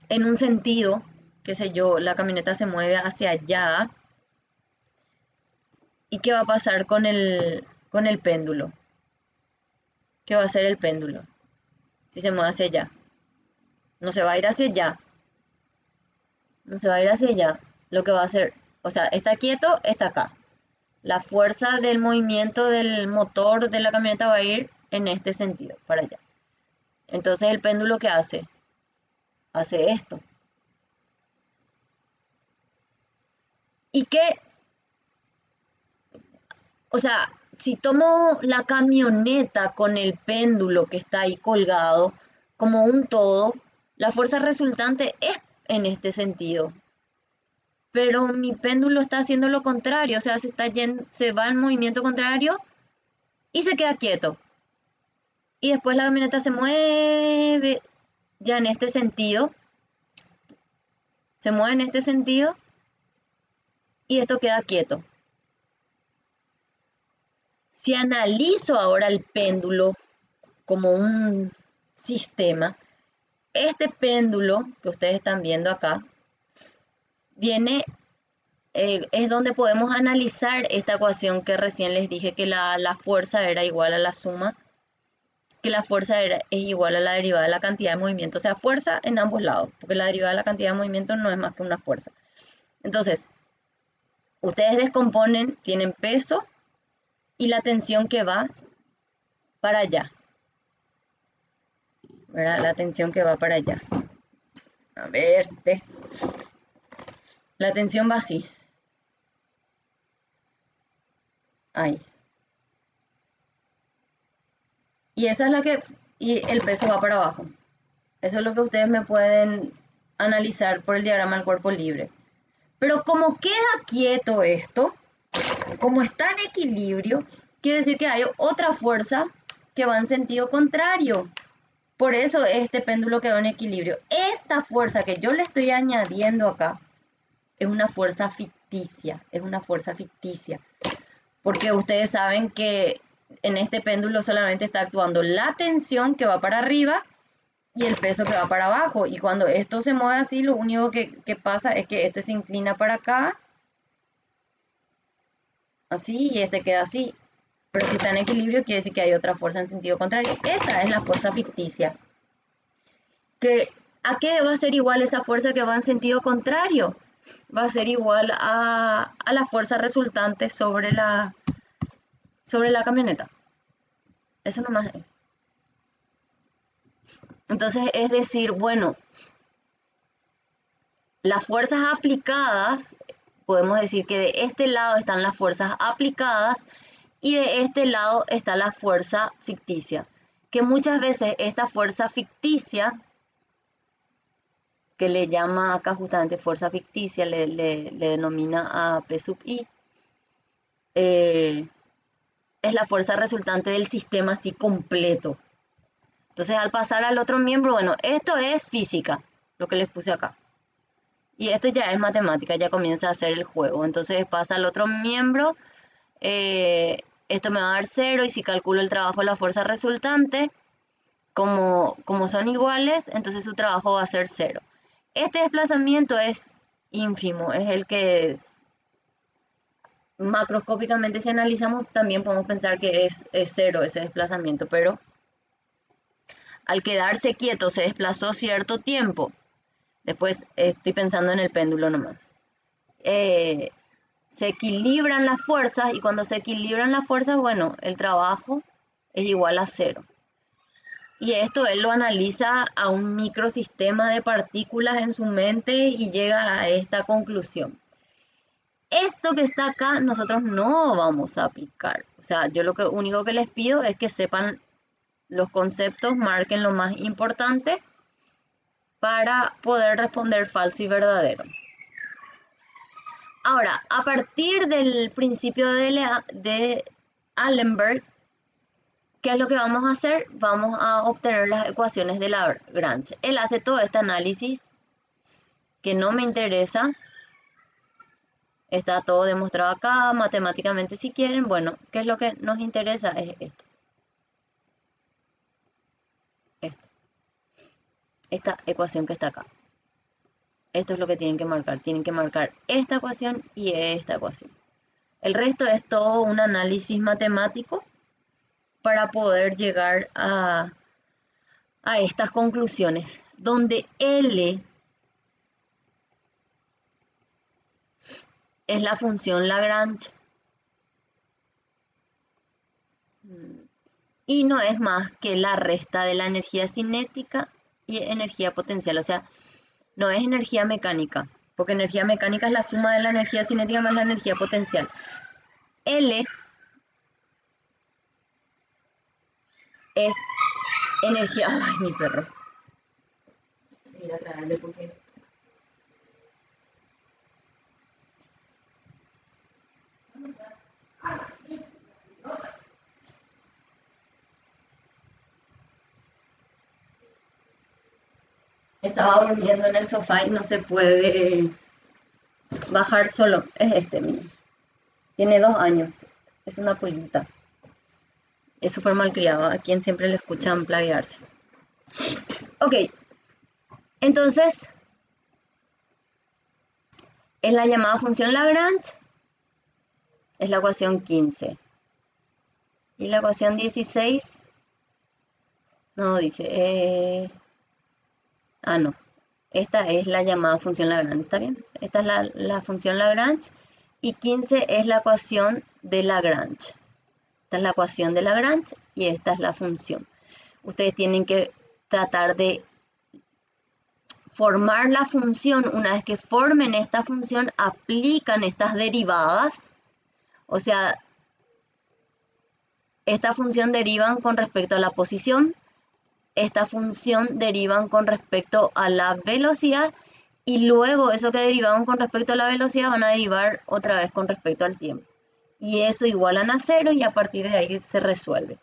en un sentido, qué sé yo, la camioneta se mueve hacia allá. ¿Y qué va a pasar con el péndulo? ¿Qué va a hacer el péndulo si se mueve hacia allá? No se va a ir hacia allá. No se va a ir hacia allá. Lo que va a hacer, o sea, está quieto, está acá. La fuerza del movimiento del motor de la camioneta va a ir en este sentido, para allá. Entonces el péndulo, ¿qué hace? Hace esto. ¿Y qué? O sea, si tomo la camioneta con el péndulo que está ahí colgado como un todo, la fuerza resultante es en este sentido. Pero mi péndulo está haciendo lo contrario, o sea, se va en movimiento contrario y se queda quieto. Y después la camioneta se mueve ya en este sentido. Se mueve en este sentido y esto queda quieto. Si analizo ahora el péndulo como un sistema, este péndulo que ustedes están viendo acá es donde podemos analizar esta ecuación que recién les dije, que la fuerza era igual a la suma que la fuerza es igual a la derivada de la cantidad de movimiento, o sea, fuerza en ambos lados, porque la derivada de la cantidad de movimiento no es más que una fuerza. Entonces, ustedes descomponen, tienen peso y la tensión que va para allá, ¿verdad? La tensión que va para allá. A ver, la tensión va así. Ahí. Y esa es la que, y el peso va para abajo. Eso es lo que ustedes me pueden analizar por el diagrama del cuerpo libre. Pero como queda quieto esto, como está en equilibrio, quiere decir que hay otra fuerza que va en sentido contrario. Por eso este péndulo quedó en equilibrio. Esta fuerza que yo le estoy añadiendo acá es una fuerza ficticia, es una fuerza ficticia. Porque ustedes saben que en este péndulo solamente está actuando la tensión que va para arriba y el peso que va para abajo. Y cuando esto se mueve así, lo único que pasa es que este se inclina para acá, así, y este queda así. Pero si está en equilibrio, quiere decir que hay otra fuerza en sentido contrario. Esa es la fuerza ficticia. ¿A qué va a ser igual esa fuerza que va en sentido contrario? Va a ser igual a la fuerza resultante sobre la camioneta. Eso nomás es. Entonces, es decir, bueno, las fuerzas aplicadas, podemos decir que de este lado están las fuerzas aplicadas y de este lado está la fuerza ficticia. Que muchas veces esta fuerza ficticia, que le llama acá justamente fuerza ficticia, le denomina a P sub I, es la fuerza resultante del sistema así completo. Entonces, al pasar al otro miembro, bueno, esto es física, lo que les puse acá. Y esto ya es matemática, ya comienza a hacer el juego. Entonces pasa al otro miembro, esto me va a dar 0 y si calculo el trabajo de la fuerza resultante, como son iguales, entonces su trabajo va a ser 0. Este desplazamiento es ínfimo, es el que es macroscópicamente, si analizamos, también podemos pensar que es 0 ese desplazamiento, pero al quedarse quieto se desplazó cierto tiempo. Después estoy pensando en el péndulo nomás. Se equilibran las fuerzas y cuando se equilibran las fuerzas, bueno, el trabajo es igual a 0. Y esto él lo analiza a un microsistema de partículas en su mente y llega a esta conclusión. Esto que está acá nosotros no vamos a aplicar. O sea, yo lo único que les pido es que sepan los conceptos, marquen lo más importante para poder responder falso y verdadero. Ahora, a partir del principio de Allenberg, ¿qué es lo que vamos a hacer? Vamos a obtener las ecuaciones de Lagrange. Él hace todo este análisis que no me interesa. Está todo demostrado acá, matemáticamente si quieren. Bueno, ¿qué es lo que nos interesa? Es esto. Esta ecuación que está acá. Esto es lo que tienen que marcar. Tienen que marcar esta ecuación y esta ecuación. El resto es todo un análisis matemático para poder llegar a estas conclusiones, donde L es la función Lagrange y no es más que la resta de la energía cinética y energía potencial, o sea, no es energía mecánica, porque energía mecánica es la suma de la energía cinética más la energía potencial. L es energía... ¡Ay, mi perro! Voy a traerle porque... Estaba durmiendo en el sofá y no se puede bajar solo. Es este, miren. Tiene 2 años. Es una pulguita. Es súper malcriado. A quien siempre le escuchan plaguearse. Ok. Entonces, es la llamada función Lagrange. Es la ecuación 15. Y la ecuación 16 No, dice, no. Esta es la llamada función Lagrange, ¿está bien? Esta es la función Lagrange y 15 es la ecuación de Lagrange. Esta es la ecuación de Lagrange y esta es la función. Ustedes tienen que tratar de formar la función. Una vez que formen esta función, aplican estas derivadas. O sea, esta función derivan con respecto a la posición, esta función derivan con respecto a la velocidad y luego eso que derivaban con respecto a la velocidad van a derivar otra vez con respecto al tiempo. Y eso igualan a 0 y a partir de ahí se resuelve.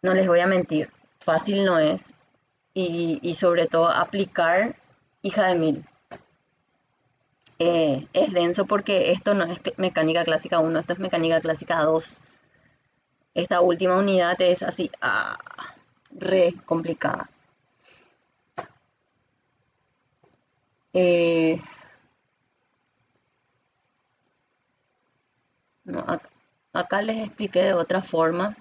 No les voy a mentir, fácil no es. Y sobre todo aplicar, hija de mil. Es denso porque esto no es mecánica clásica 1, esto es mecánica clásica 2. Esta última unidad es así, re complicada. No, acá les expliqué de otra forma.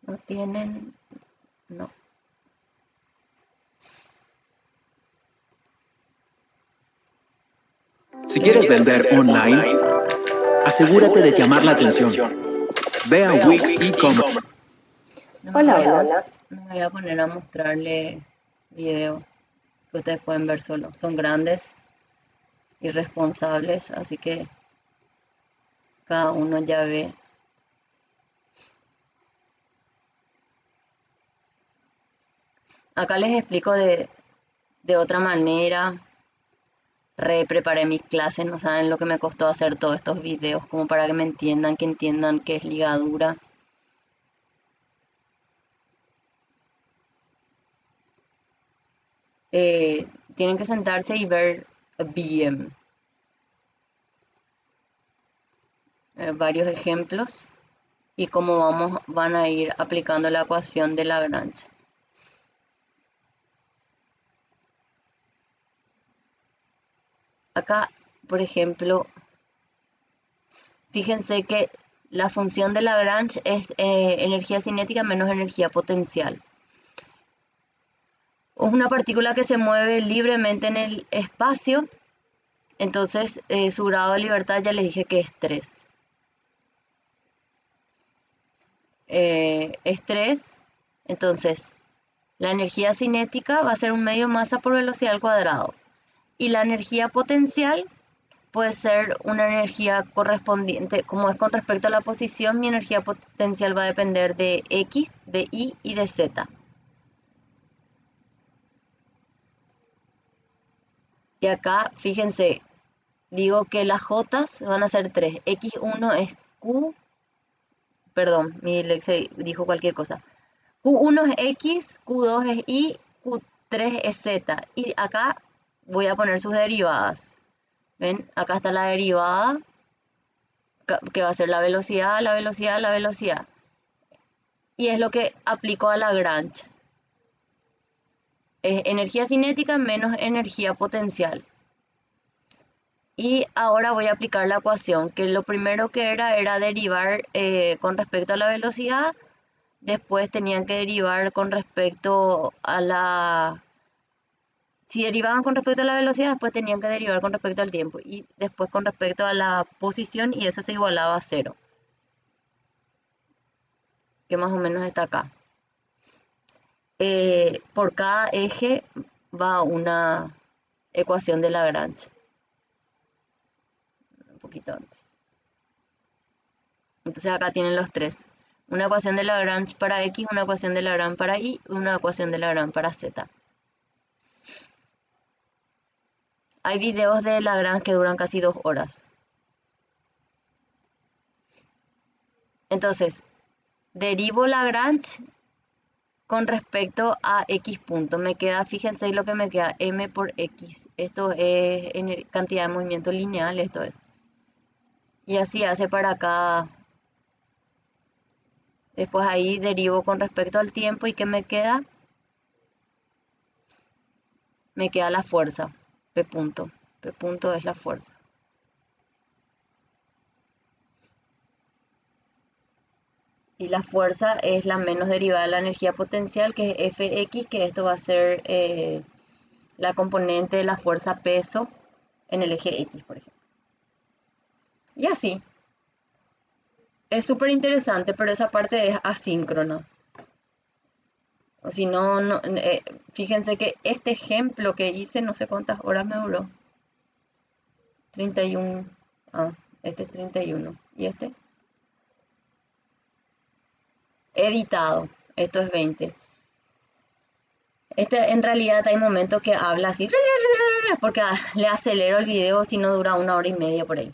No tienen, no. Si quieres vender online, asegúrate de llamar la atención. Ve a Wix e-commerce. Hola. No me voy a poner a mostrarle video que ustedes pueden ver solo. Son grandes y responsables, así que cada uno ya ve. Acá les explico de otra manera. Preparé mis clases, no saben lo que me costó hacer todos estos videos, como para que me entiendan, que entiendan qué es ligadura. Tienen que sentarse y ver bien varios ejemplos y cómo van a ir aplicando la ecuación de Lagrange. Acá, por ejemplo, fíjense que la función de Lagrange es energía cinética menos energía potencial. Es una partícula que se mueve libremente en el espacio, entonces su grado de libertad ya les dije que es 3. Es 3, entonces la energía cinética va a ser un medio masa por velocidad al cuadrado. Y la energía potencial puede ser una energía correspondiente, como es con respecto a la posición, mi energía potencial va a depender de X, de Y y de Z. Y acá, fíjense, digo que las J van a ser 3. X1 es Q, perdón, mi Lexi dijo cualquier cosa. Q1 es X, Q2 es Y, Q3 es Z. Y acá voy a poner sus derivadas. ¿Ven? Acá está la derivada, que va a ser la velocidad, la velocidad, la velocidad. Y es lo que aplico a Lagrange. Es energía cinética menos energía potencial. Y ahora voy a aplicar la ecuación, que lo primero que era derivar con respecto a la velocidad. Después tenían que derivar con respecto a la... Si derivaban con respecto a la velocidad, después tenían que derivar con respecto al tiempo. Y después con respecto a la posición, y eso se igualaba a 0. Que más o menos está acá. Por cada eje va una ecuación de Lagrange. Un poquito antes. Entonces acá tienen los tres. Una ecuación de Lagrange para X, una ecuación de Lagrange para Y, una ecuación de Lagrange para Z. Hay videos de Lagrange que duran casi 2 horas. Entonces, derivo Lagrange con respecto a X punto. Me queda, fíjense lo que me queda, M por X. Esto es cantidad de movimiento lineal, esto es. Y así hace para acá. Después ahí derivo con respecto al tiempo y ¿qué me queda? Me queda la fuerza, P punto. P punto es la fuerza. Y la fuerza es la menos derivada de la energía potencial, que es Fx, que esto va a ser la componente de la fuerza peso en el eje X, por ejemplo. Y así. Es súper interesante, pero esa parte es asíncrona. O si no, fíjense que este ejemplo que hice, no sé cuántas horas me duró. 31. Ah, este es 31. ¿Y este? Editado. Esto es 20. Este en realidad hay momentos que habla así, porque le acelero el video si no dura 1 hora y media por ahí.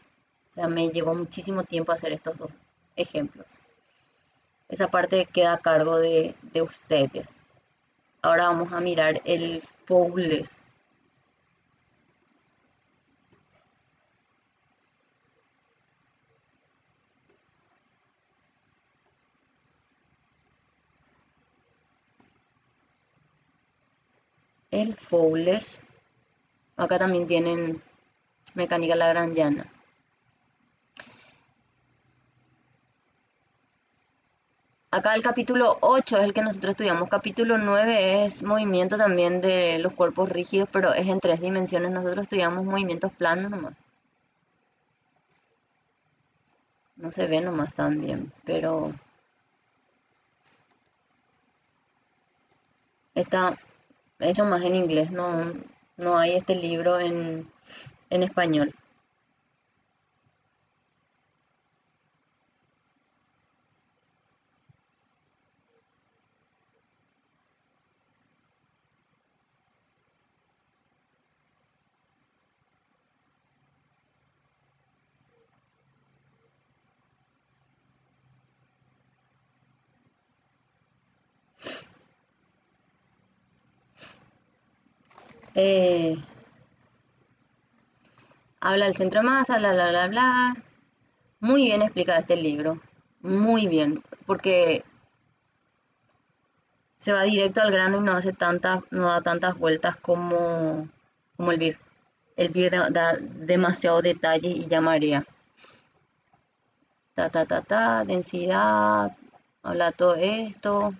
O sea, me llevó muchísimo tiempo hacer estos dos ejemplos. Esa parte queda a cargo de ustedes. Ahora vamos a mirar el Foules. El Foules. Acá también tienen mecánica lagrangiana. Acá el capítulo 8 es el que nosotros estudiamos. Capítulo 9 es movimiento también de los cuerpos rígidos, pero es en 3 dimensiones. Nosotros estudiamos movimientos planos nomás. No se ve nomás tan bien, pero está hecho más en inglés. No hay este libro en español. Eh, Habla del centro de masa, bla, bla, bla, bla. Muy bien explicado este libro. Muy bien, porque se va directo al grano y no da tantas vueltas como el BIR. El BIR da demasiado detalle y ya marea. Densidad, habla todo esto.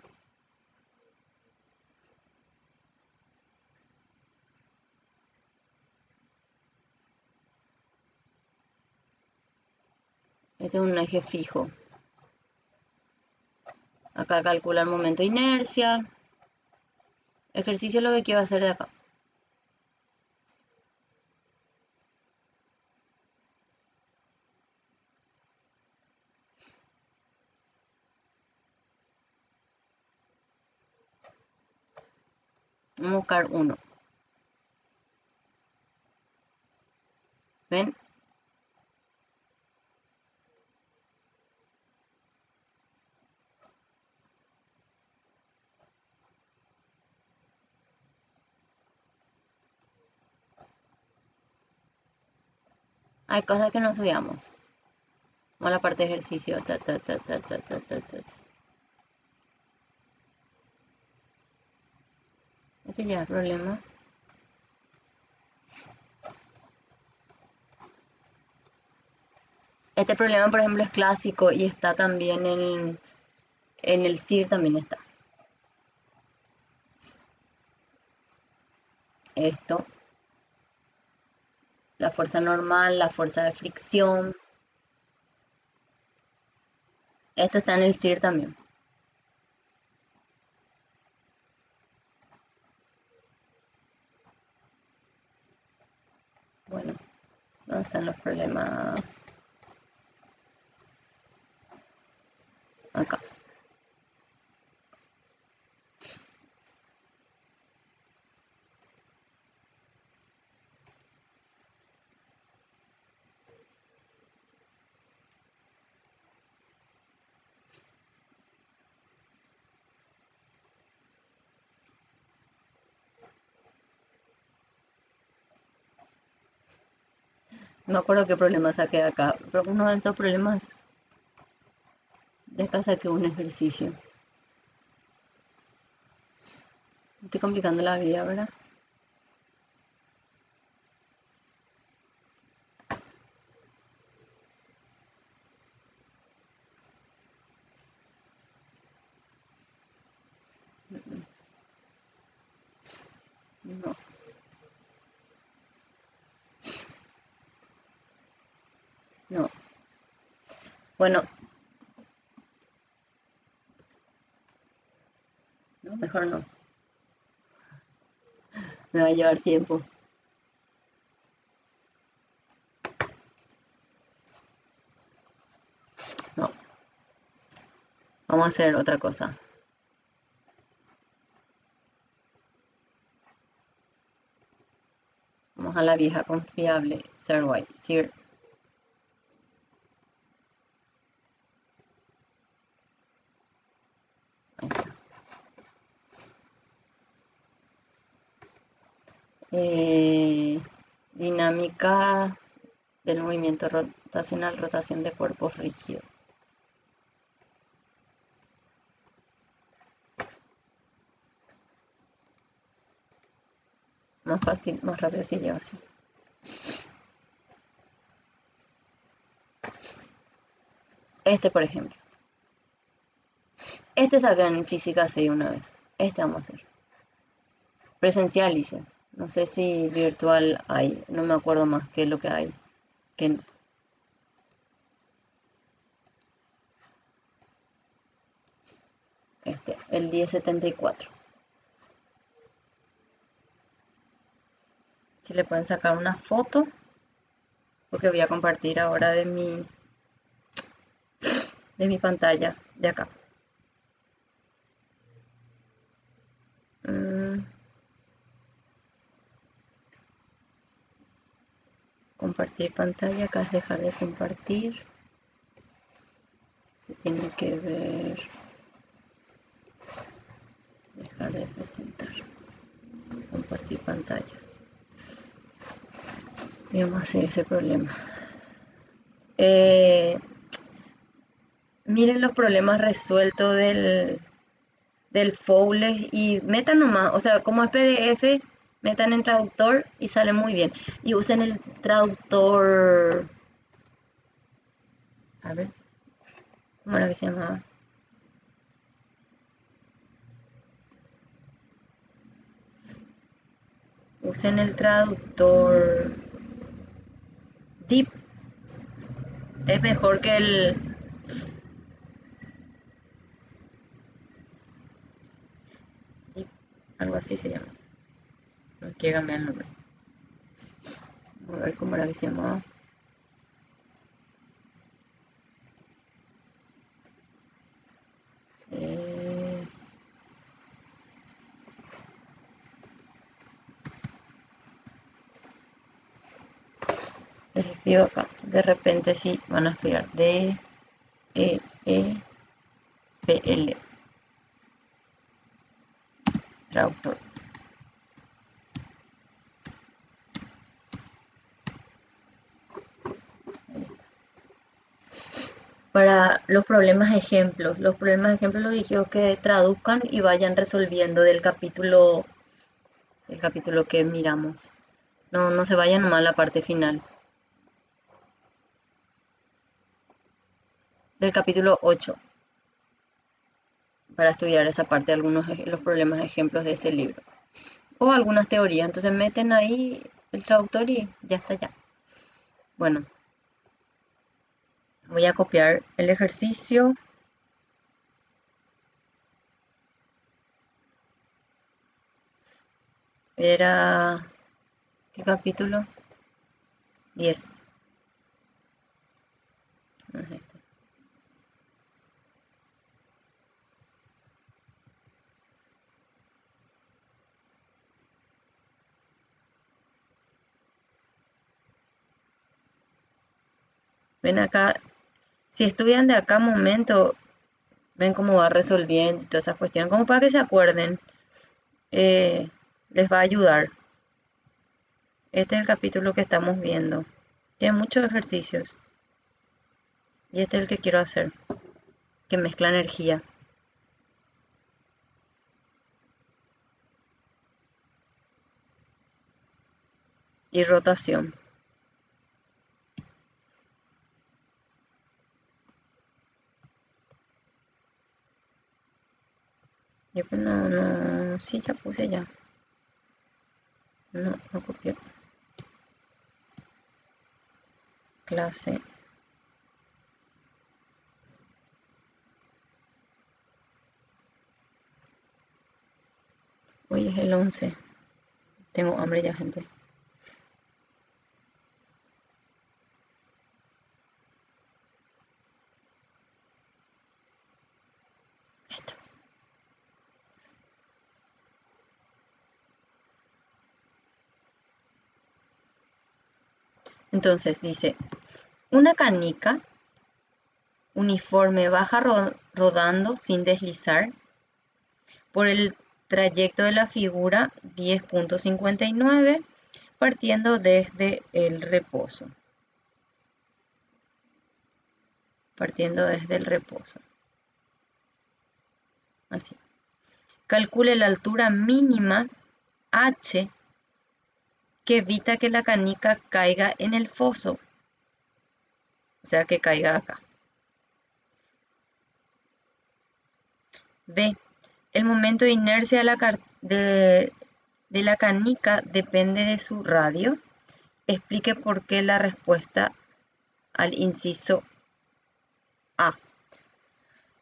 Este es un eje fijo. Acá calcula el momento de inercia. Ejercicio es lo que quiero hacer de acá. Vamos a buscar uno. ¿Ven? Hay cosas que no estudiamos. Como la parte de ejercicio. Este ya es problema. Este problema, por ejemplo, es clásico y está también en el CIR también está. Esto. La fuerza normal, la fuerza de fricción. Esto está en el CIR también. Bueno, ¿dónde están los problemas? Acá. No me acuerdo qué problema saqué acá, pero uno de estos problemas de acá saqué un ejercicio. Me estoy complicando la vida, ¿verdad? No. No. Bueno. No, mejor no. Me va a llevar tiempo. No. Vamos a hacer otra cosa. Vamos a la vieja confiable, Sir White. Sir. Ahí está. Dinámica del movimiento rotacional, rotación de cuerpos rígidos. Más fácil, más rápido si lleva así. Este, por ejemplo. Este saqué en física 6 una vez. Este vamos a hacer. Presencial hice. No sé si virtual hay. No me acuerdo más qué es lo que hay. Que el 1074. Si le pueden sacar una foto. Porque voy a compartir ahora de mi pantalla de acá. Compartir pantalla, acá es dejar de compartir. Se tiene que ver. Dejar de presentar. Compartir pantalla. Y vamos a hacer ese problema. Miren los problemas resueltos del Fowler y metan nomás, o sea, como es PDF, metan en traductor y sale muy bien. Y usen el traductor, a ver, ¿cómo era que se llamaba? Usen el traductor Deep, es mejor que el Deep, algo así se llama. No quiero cambiar el nombre. A ver cómo era que se llamaba. Les escribo acá. De repente sí van a estudiar DEEPL. Traductor. Para los problemas ejemplos. Los problemas ejemplos los dije que traduzcan y vayan resolviendo del capítulo que miramos. No se vayan nomás a la parte final. Del capítulo 8. Para estudiar esa parte, los problemas ejemplos de ese libro. O algunas teorías. Entonces meten ahí el traductor y ya está ya. Bueno. Voy a copiar el ejercicio. Era... ¿Qué capítulo? 10. No es este. Ven acá. Si estudian de acá momento, ven cómo va resolviendo y todas esas cuestiones. Como para que se acuerden. Les va a ayudar. Este es el capítulo que estamos viendo. Tiene muchos ejercicios. Y este es el que quiero hacer. Que mezcla energía. Y rotación. Yo pues no, sí, ya puse ya. No copié. Clase. Hoy es el 11. Tengo hambre ya, gente. Esto. Entonces dice, una canica uniforme baja rodando sin deslizar por el trayecto de la figura 10.59 partiendo desde el reposo. Así. Calcule la altura mínima h que evita que la canica caiga en el foso. O sea, que caiga acá. B. El momento de inercia de la canica depende de su radio. Explique por qué la respuesta al inciso A.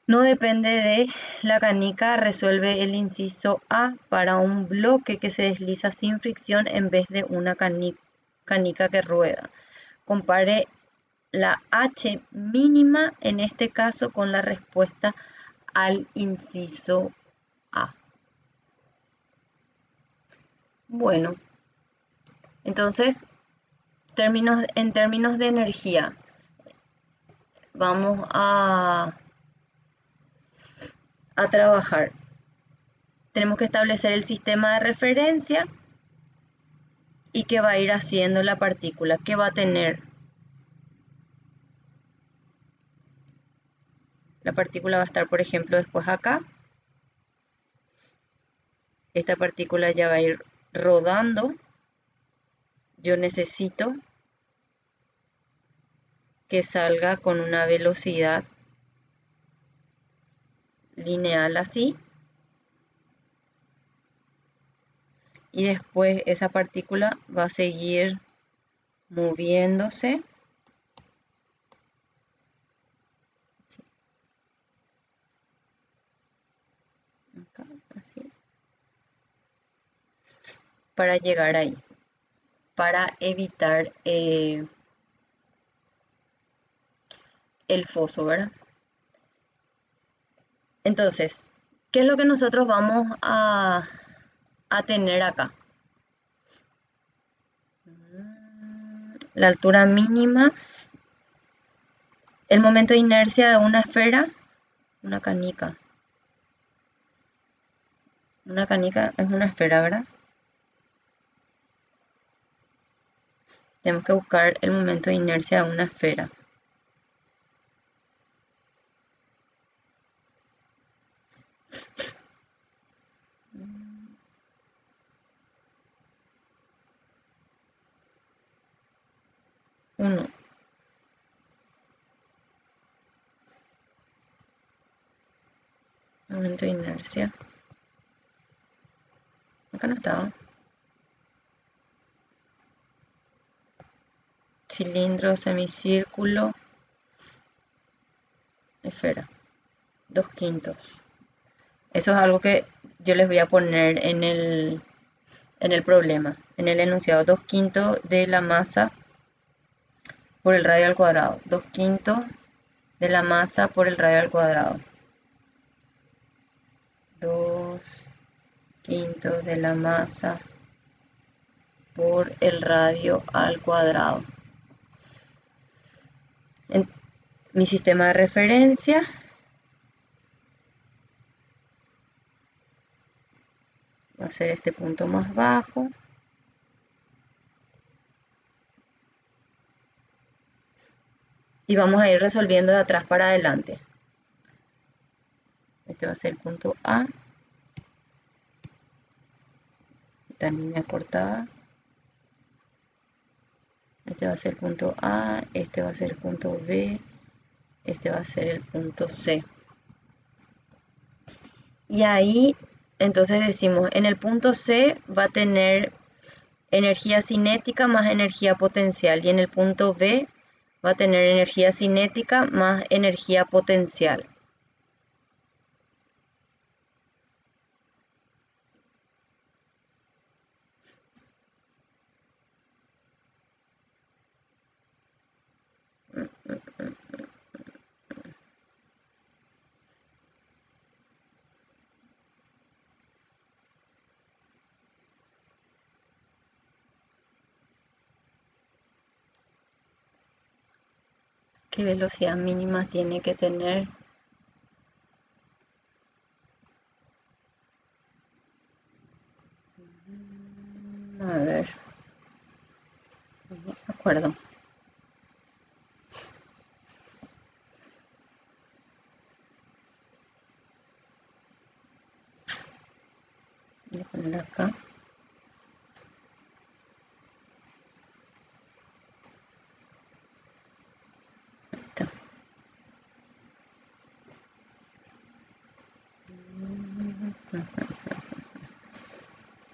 No depende de la canica, resuelve el inciso A para un bloque que se desliza sin fricción en vez de una canica que rueda. Compare la H mínima en este caso con la respuesta al inciso A. Bueno, entonces, en términos de energía, vamos a trabajar. Tenemos que establecer el sistema de referencia y qué va a ir haciendo la partícula, qué va a tener. La partícula va a estar, por ejemplo, después acá. Esta partícula ya va a ir rodando. Yo necesito que salga con una velocidad lineal así. Y después esa partícula va a seguir moviéndose. Acá, así. Para llegar ahí. Para evitar el foso, ¿verdad? Entonces, ¿qué es lo que nosotros vamos a tener acá? La altura mínima, el momento de inercia de una esfera, una canica. Una canica es una esfera, ¿verdad? Tenemos que buscar el momento de inercia de una esfera. Uno. Momento de inercia. Acá no estaba. Cilindro, semicírculo, esfera. 2/5. Eso es algo que yo les voy a poner en el problema, en el enunciado. 2/5 de la masa por el radio al cuadrado. 2/5 de la masa por el radio al cuadrado. 2/5 de la masa por el radio al cuadrado. En mi sistema de referencia va a ser este punto más bajo. Y vamos a ir resolviendo de atrás para adelante. Este va a ser el punto A. Esta línea cortada. Este va a ser el punto A, este va a ser el punto B, este va a ser el punto C. Y ahí, entonces decimos, en el punto C va a tener energía cinética más energía potencial. Y en el punto B va a tener energía cinética más energía potencial. ¿Qué velocidad mínima tiene que tener? A ver, no me acuerdo. Voy a poner acá. Ahí está.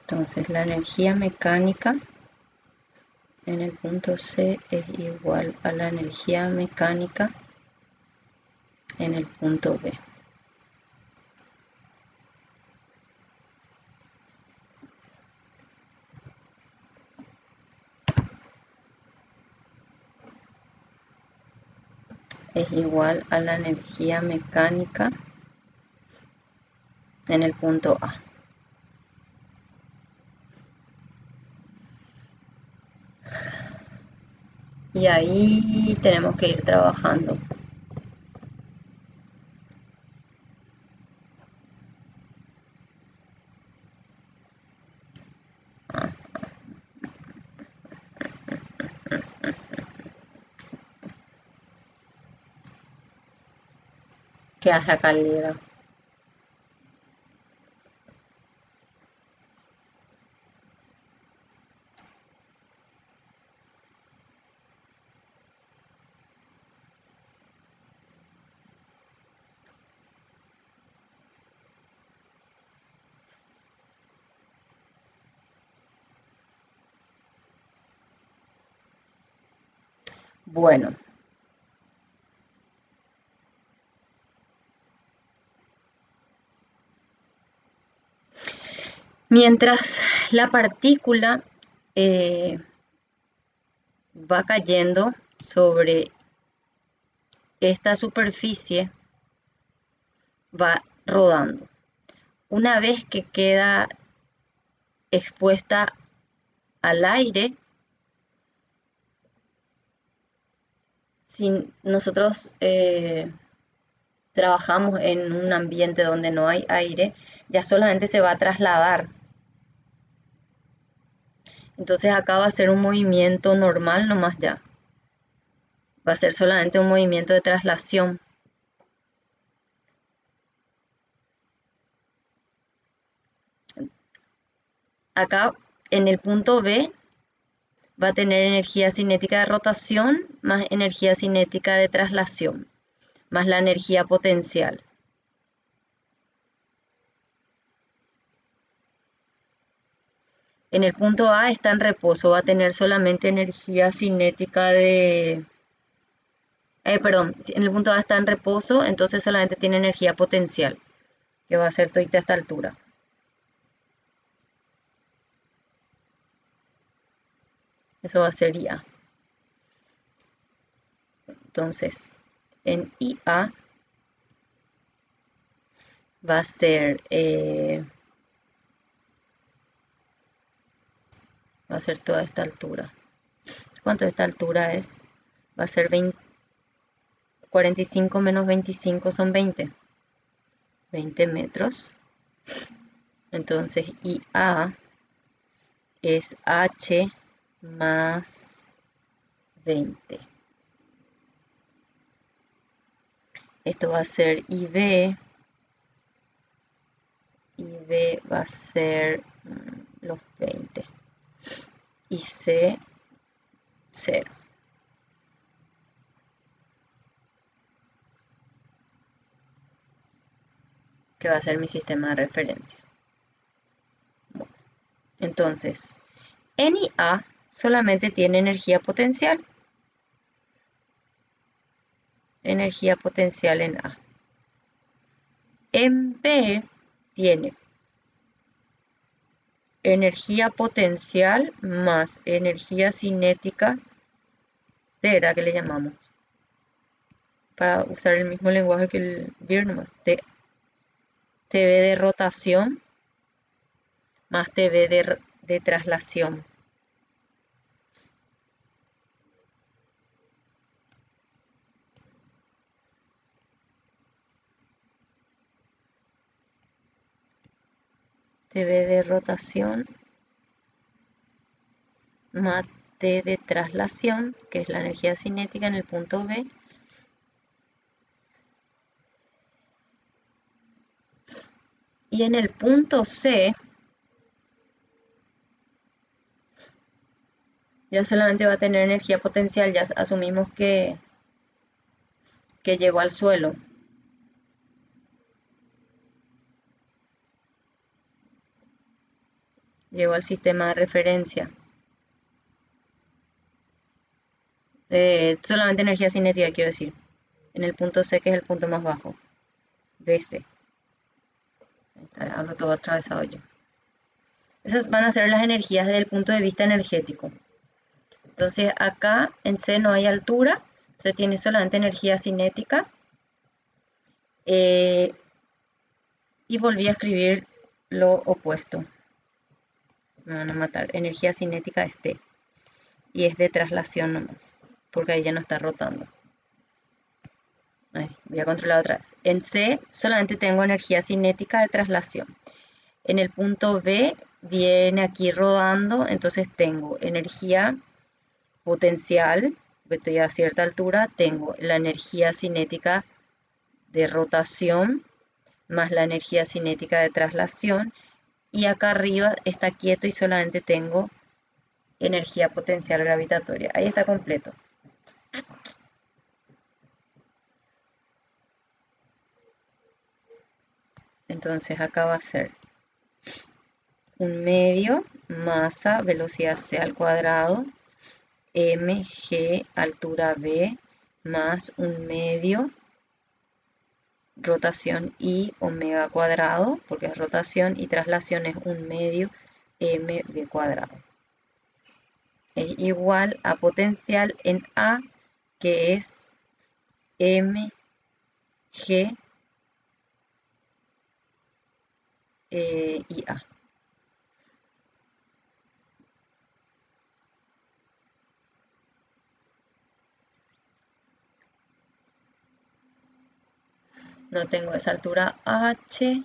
Entonces la energía mecánica en el punto C es igual a la energía mecánica en el punto B. Es igual a la energía mecánica en el punto A. Y ahí tenemos que ir trabajando. ¿Qué hace acá el libro? Bueno, mientras la partícula va cayendo sobre esta superficie, va rodando. Una vez que queda expuesta al aire, si nosotros trabajamos en un ambiente donde no hay aire, ya solamente se va a trasladar. Entonces acá va a ser un movimiento normal nomás ya. Va a ser solamente un movimiento de traslación. Acá en el punto B va a tener energía cinética de rotación más energía cinética de traslación, más la energía potencial. En el punto A está en reposo, va a tener solamente energía cinética de... perdón, en el punto A está en reposo, entonces solamente tiene energía potencial, que va a ser todita a esta altura. Eso va a ser IA. Entonces, en IA va a ser... va a ser toda esta altura. ¿Cuánto esta altura es? Va a ser 45 menos 25 son 20. 20 metros. Entonces IA es H más 20. Esto va a ser IB. IB va a ser los 20. Y C 0. Que va a ser mi sistema de referencia. Bueno, entonces, En IA solamente tiene energía potencial. Energía potencial en A. En B tiene energía potencial más energía cinética, ¿de que le llamamos? Para usar el mismo lenguaje que el BIR nomás. TV de rotación más TV de traslación. TV de rotación más T de traslación, que es la energía cinética en el punto B. Y en el punto C, ya solamente va a tener energía potencial, ya asumimos que llegó al suelo. Llegó al sistema de referencia. Solamente energía cinética, quiero decir. En el punto C, que es el punto más bajo. BC. Hablo todo atravesado yo. Esas van a ser las energías desde el punto de vista energético. Entonces acá en C no hay altura, se tiene solamente energía cinética. Y volví a escribir lo opuesto. Me van a matar. Energía cinética es T. Y es de traslación nomás, porque ahí ya no está rotando. Voy a controlar otra vez. En C solamente tengo energía cinética de traslación. En el punto B viene aquí rodando, entonces tengo energía potencial, que estoy a cierta altura, tengo la energía cinética de rotación más la energía cinética de traslación, y acá arriba está quieto y solamente tengo energía potencial gravitatoria. Ahí está completo. Entonces acá va a ser un medio, masa, velocidad c al cuadrado, mg, altura b, más un medio, rotación i omega cuadrado, porque es rotación, y traslación es un medio mv cuadrado. Es igual a potencial en A, que es mg y A. No tengo esa altura h.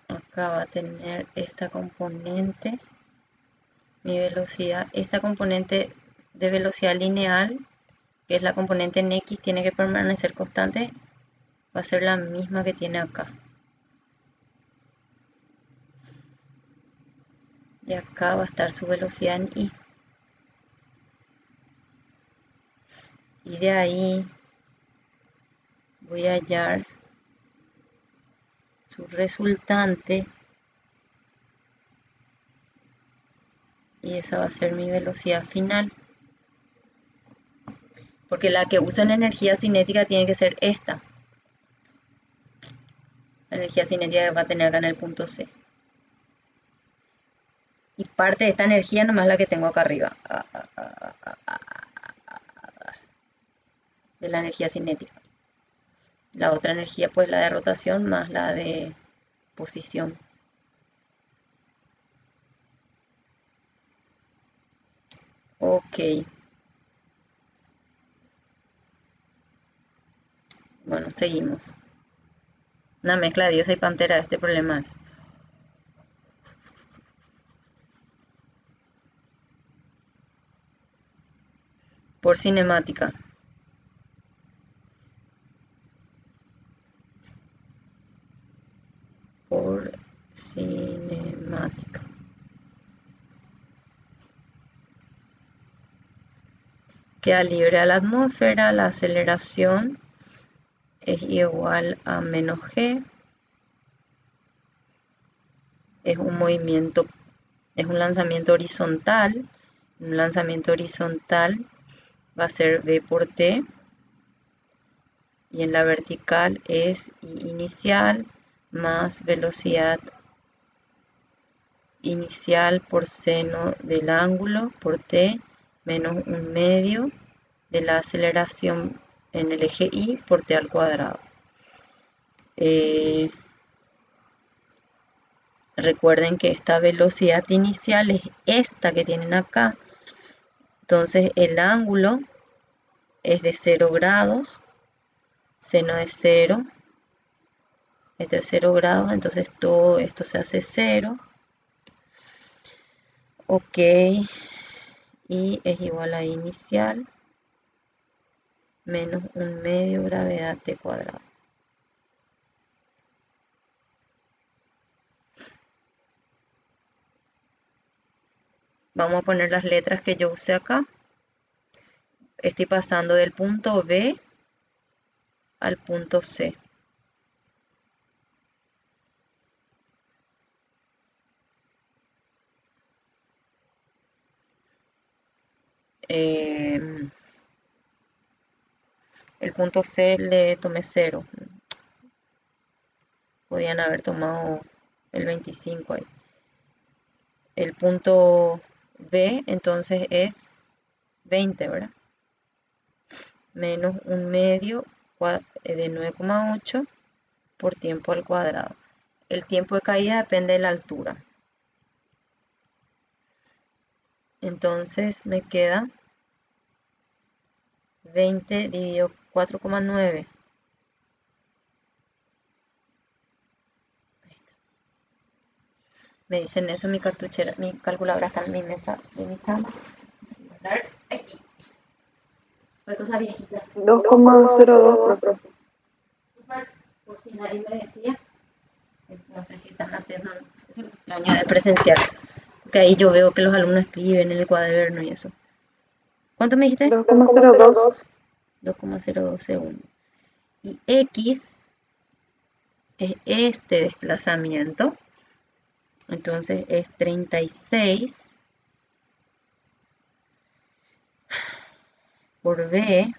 Acá va a tener esta componente, mi velocidad, esta componente de velocidad lineal, que es la componente en X, tiene que permanecer constante, va a ser la misma que tiene acá. Y acá va a estar su velocidad en Y. Y de ahí voy a hallar su resultante. Y esa va a ser mi velocidad final. Porque la que usa en energía cinética tiene que ser esta. La energía cinética que va a tener acá en el punto C. Y parte de esta energía nomás la que tengo acá arriba. De la energía cinética. La otra energía, pues la de rotación más la de posición. Ok. Bueno, seguimos. Una mezcla de diosa y pantera, este problema es. por cinemática. Por cinemática. Queda libre a la atmósfera, la aceleración es igual a menos g. Es un movimiento, es un lanzamiento horizontal. Un lanzamiento horizontal va a ser v por t. Y en la vertical es I inicial más velocidad inicial por seno del ángulo por t menos 1/2 de la aceleración en el eje Y por t al cuadrado. Recuerden que esta velocidad inicial es esta que tienen acá. Entonces el ángulo es de 0 grados, seno de 0, esto es 0 grados, entonces todo esto se hace 0. Ok, y es igual a inicial menos 1/2 gravedad t cuadrado. Vamos a poner las letras que yo usé acá. Estoy pasando del punto B al punto C. El punto C le tomé 0. Podían haber tomado el 25 ahí. El punto B entonces es 20, ¿verdad? Menos 1/2 de 9,8 por tiempo al cuadrado. El tiempo de caída depende de la altura. Entonces me queda 20 dividido 4,9. Me dicen eso, mi cartuchera, mi calculadora está en mi mesa de mi sala. Aquí. Fue cosa viejita. 2,02, profe. Por si nadie me decía. No sé si están atentos. Es el año de presencial. Porque ahí yo veo que los alumnos escriben en el cuaderno y eso. ¿Cuánto me dijiste? 2,02. 2,02 segundos. Y X es este desplazamiento. Entonces es 36 por B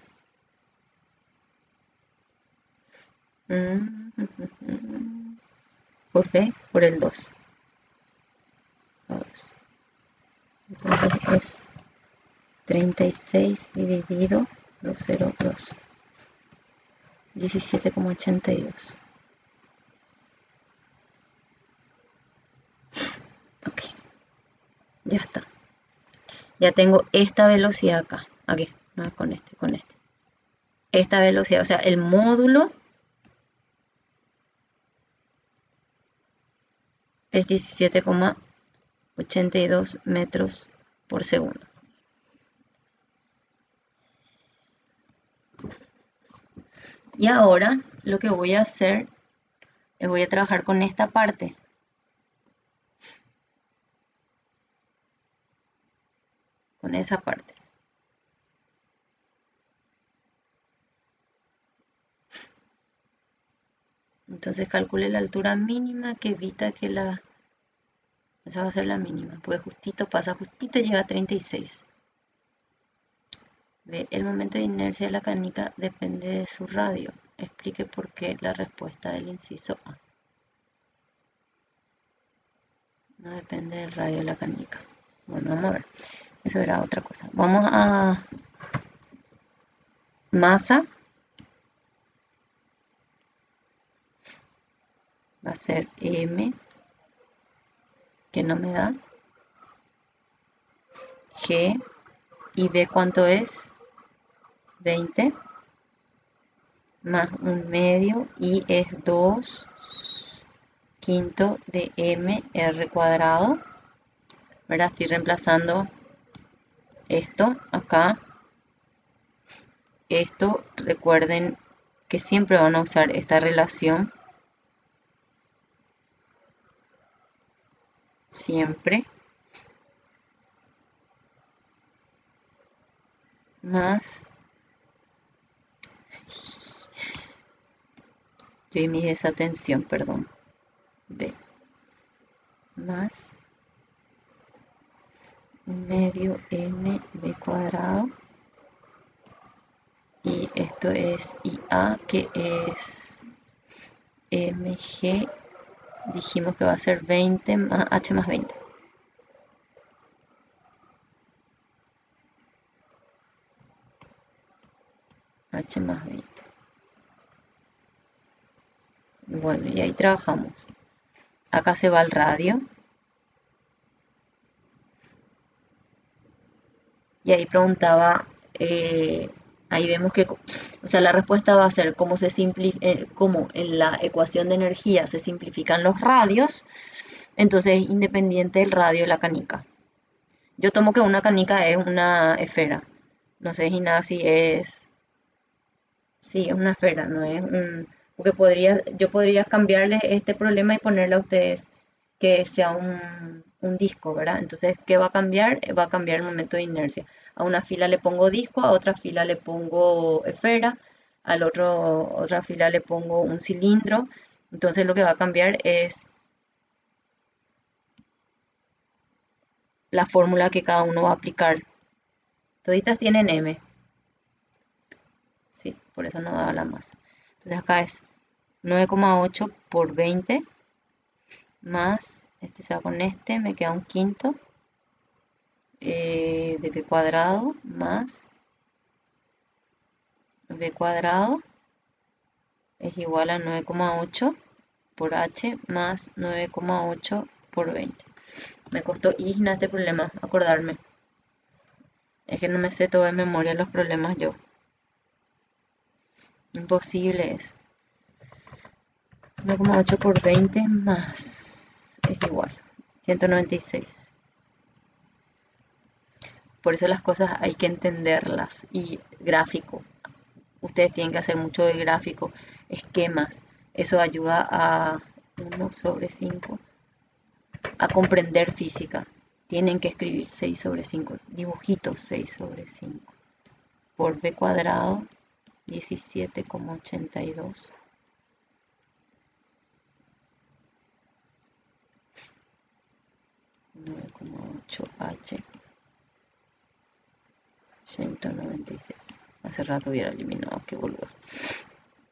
por B por el 2. Entonces es 36 dividido 202. 17,82. Ok, ya está. Ya tengo esta velocidad acá. Aquí, no, con este. Esta velocidad, o sea, el módulo es 17,82 metros por segundo. Y ahora lo que voy a hacer es voy a trabajar con esta parte. Con esa parte. Entonces calcule la altura mínima que evita que la... Esa va a ser la mínima, porque justito pasa, justito llega a 36. Ve, el momento de inercia de la canica depende de su radio. Explique por qué la respuesta del inciso A. No depende del radio de la canica. Bueno, vamos a ver. Eso era otra cosa. Vamos a masa. Va a ser M, que no me da. G, y B, ¿cuánto es? 20. Más 1/2, y es 2/5 de mr cuadrado. ¿Verdad? Estoy reemplazando esto acá Esto recuerden que siempre van a usar esta relación, siempre, más, yo y mi desatención, perdón, b, más medio mb cuadrado, y esto es IA, que es mg, dijimos que va a ser 20 más h más 20. H más 20. Bueno, y ahí trabajamos. Acá se va el radio. Y ahí preguntaba, ahí vemos que, o sea, la respuesta va a ser como en la ecuación de energía se simplifican los radios, entonces es independiente del radio de la canica. Yo tomo que una canica es una esfera. No sé, Gina, si es... Sí, es una esfera, no es un... Porque yo podría cambiarles este problema y ponerle a ustedes que sea un disco, ¿verdad? Entonces, ¿qué va a cambiar? Va a cambiar el momento de inercia. A una fila le pongo disco, a otra fila le pongo esfera, otra fila le pongo un cilindro. Entonces, lo que va a cambiar es la fórmula que cada uno va a aplicar. Toditas tienen M. Sí, por eso no da la masa. Entonces, acá es 9,8 por 20 más, este se va con este, me queda un quinto de b cuadrado más b cuadrado es igual a 9,8 por h más 9,8 por 20. Me costó igna este problema, acordarme. Es que no me sé todo de memoria los problemas yo. Imposible es. 9,8 por 20 más es igual 196. Por eso las cosas hay que entenderlas. Y gráfico. Ustedes tienen que hacer mucho de gráfico, esquemas. Eso ayuda a 1 sobre 5 a comprender física. Tienen que escribir 6 sobre 5, dibujitos 6 sobre 5 por b cuadrado 17,82 9,8h 196. Hace rato hubiera eliminado, qué boludo.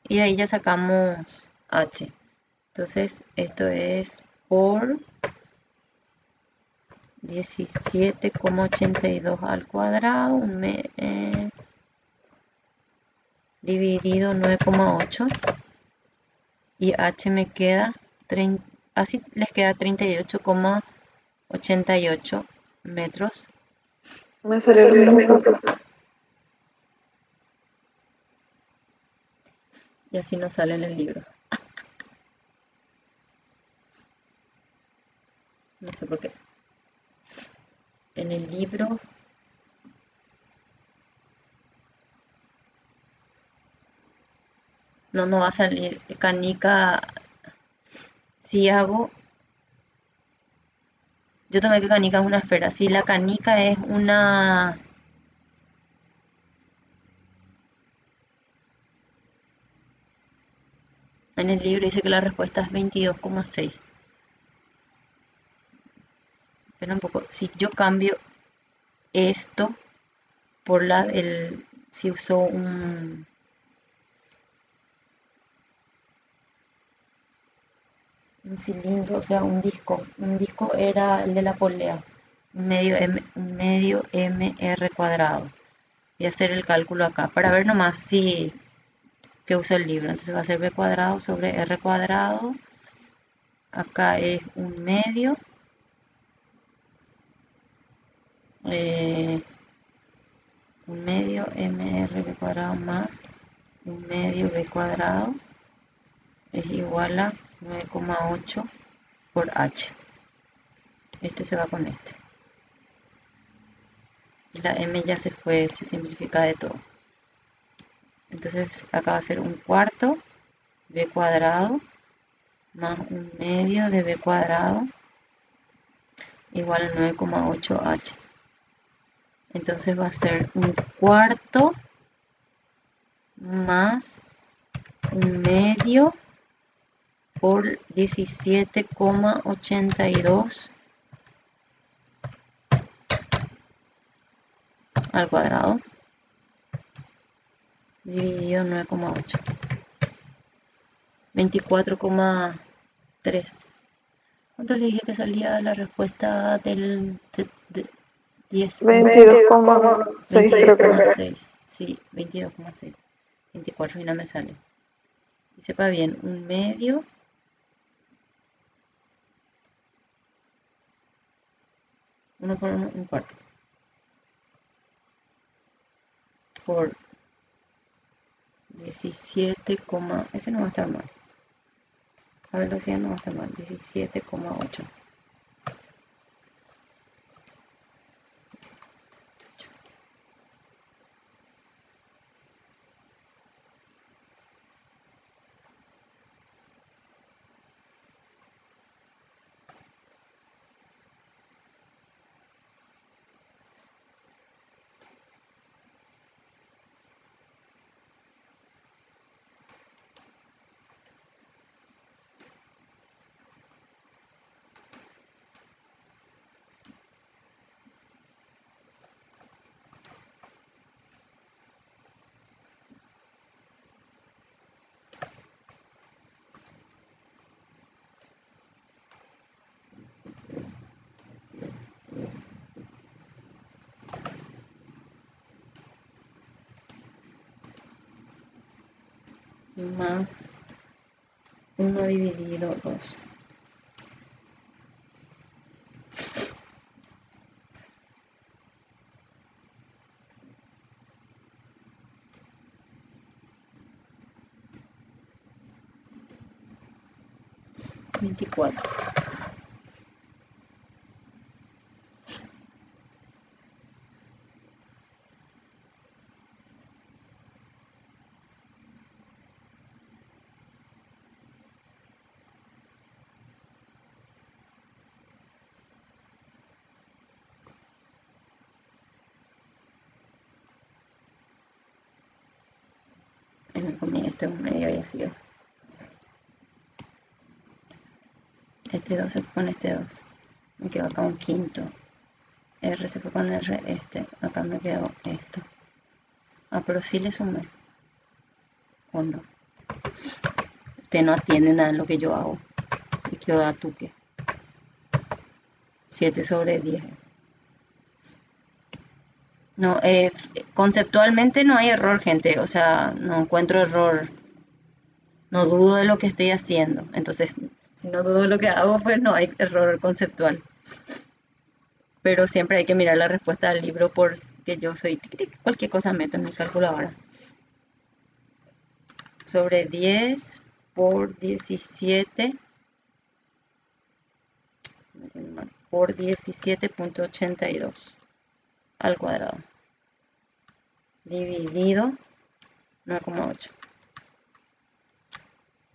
Y ahí ya sacamos h. Entonces esto es por 17,82 al cuadrado dividido 9,8 y h me queda, así les queda 38,88 metros. Me salió lo mismo, profe. Y así nos sale en el libro. No sé por qué. En el libro no va a salir canica. Si hago, yo tomé que canica es una esfera. Si la canica es una, en el libro dice que la respuesta es 22,6. Pero un poco, si yo cambio esto por si uso un cilindro, o sea, un disco era el de la polea, un medio mr cuadrado. Voy a hacer el cálculo acá para ver nomás si que uso el libro. Entonces va a ser b cuadrado sobre r cuadrado. Acá es un medio. Un medio mr cuadrado más un medio b cuadrado es igual a 9,8 por h. Este se va con este. Y la m ya se fue, se simplifica de todo. Entonces acá va a ser 1/4 b cuadrado más 1/2 de b cuadrado igual a 9,8h. Entonces va a ser 1/4 más 1/2 por 17,82 al cuadrado dividido 9,8. 24,3. ¿Cuánto le dije que salía la respuesta del 10? 22,6 creo que era. 22,6. Sí, 22,6. 24 y no me sale. Y sepa bien, 1/2 1 por 1, 1/4 por 17, ese no va a estar mal. La velocidad no va a estar mal. 17,8. Más 1 dividido 2. Veinticuatro. Este 1/2 había sido. Este 2 se fue con este 2. Me quedó acá 1/5. R se fue con R, acá me quedó esto. Ah, pero sí le sumé. ¿O no? Usted no atiende nada en lo que yo hago. Y quedó a tuque. 7/10. No, conceptualmente no hay error, gente. O sea, no encuentro error. No dudo de lo que estoy haciendo. Entonces, si no dudo de lo que hago, pues no hay error conceptual. Pero siempre hay que mirar la respuesta del libro porque yo soy cualquier cosa meto en mi calculadora. Sobre 10 por 17 por 17,82 al cuadrado dividido 9,8.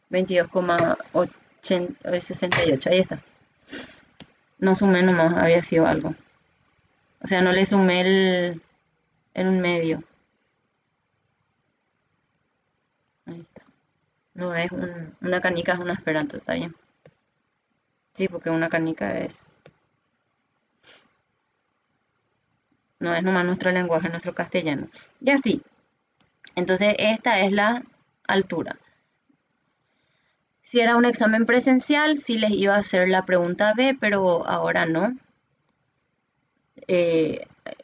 22,68. Ahí está. No sumé nomás, había sido algo. O sea, no le sumé el 1/2. Ahí está. No es una canica, es una esfera, entonces está bien. Sí, porque una canica no es nomás nuestro lenguaje, nuestro castellano. Y así. Entonces, esta es la altura. Si era un examen presencial, sí les iba a hacer la pregunta B, pero ahora no.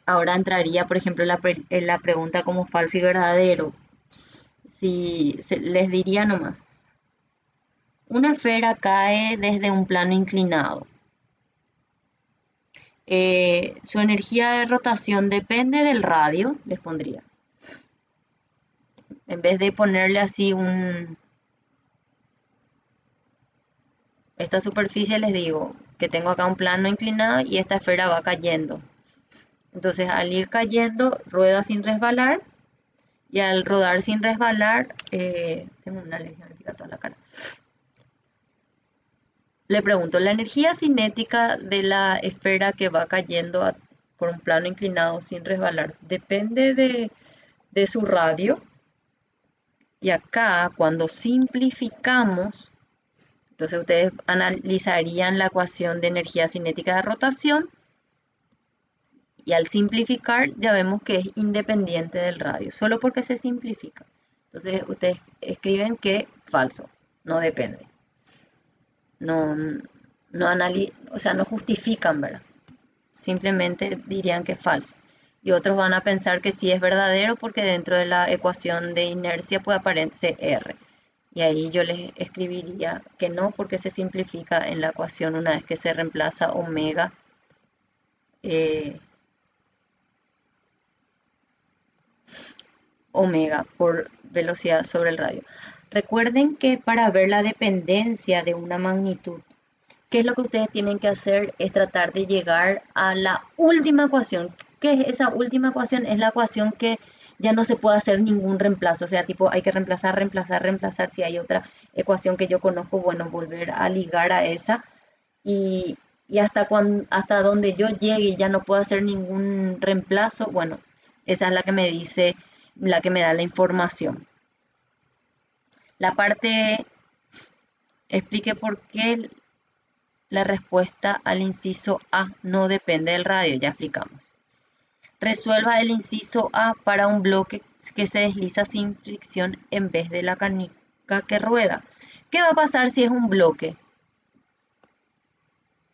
Ahora entraría, por ejemplo, en la pregunta como falso y verdadero. Si les diría nomás. Una esfera cae desde un plano inclinado. Su energía de rotación depende del radio, les pondría. En vez de ponerle así esta superficie, les digo que tengo acá un plano inclinado y esta esfera va cayendo. Entonces, al ir cayendo, rueda sin resbalar Y al rodar sin resbalar, tengo una alergia, me pica toda la cara. Le pregunto, ¿la energía cinética de la esfera que va cayendo por un plano inclinado sin resbalar depende de su radio? Y acá, cuando simplificamos, entonces ustedes analizarían la ecuación de energía cinética de rotación y al simplificar ya vemos que es independiente del radio, solo porque se simplifica. Entonces ustedes escriben que falso, no depende. No, o sea, no justifican, ¿verdad? Simplemente dirían que es falso. Y otros van a pensar que sí es verdadero porque dentro de la ecuación de inercia pues aparece R. Y ahí yo les escribiría que no porque se simplifica en la ecuación una vez que se reemplaza omega omega por velocidad sobre el radio. Recuerden que para ver la dependencia de una magnitud, ¿qué es lo que ustedes tienen que hacer? Es tratar de llegar a la última ecuación. ¿Qué es esa última ecuación? Es la ecuación que ya no se puede hacer ningún reemplazo. O sea, tipo, hay que reemplazar. Si hay otra ecuación que yo conozco, bueno, volver a ligar a esa. Y, hasta donde yo llegue y ya no puedo hacer ningún reemplazo, bueno, esa es la que me dice, la que me da la información. La parte, explique por qué la respuesta al inciso A no depende del radio, ya explicamos. Resuelva el inciso A para un bloque que se desliza sin fricción en vez de la canica que rueda. ¿Qué va a pasar si es un bloque?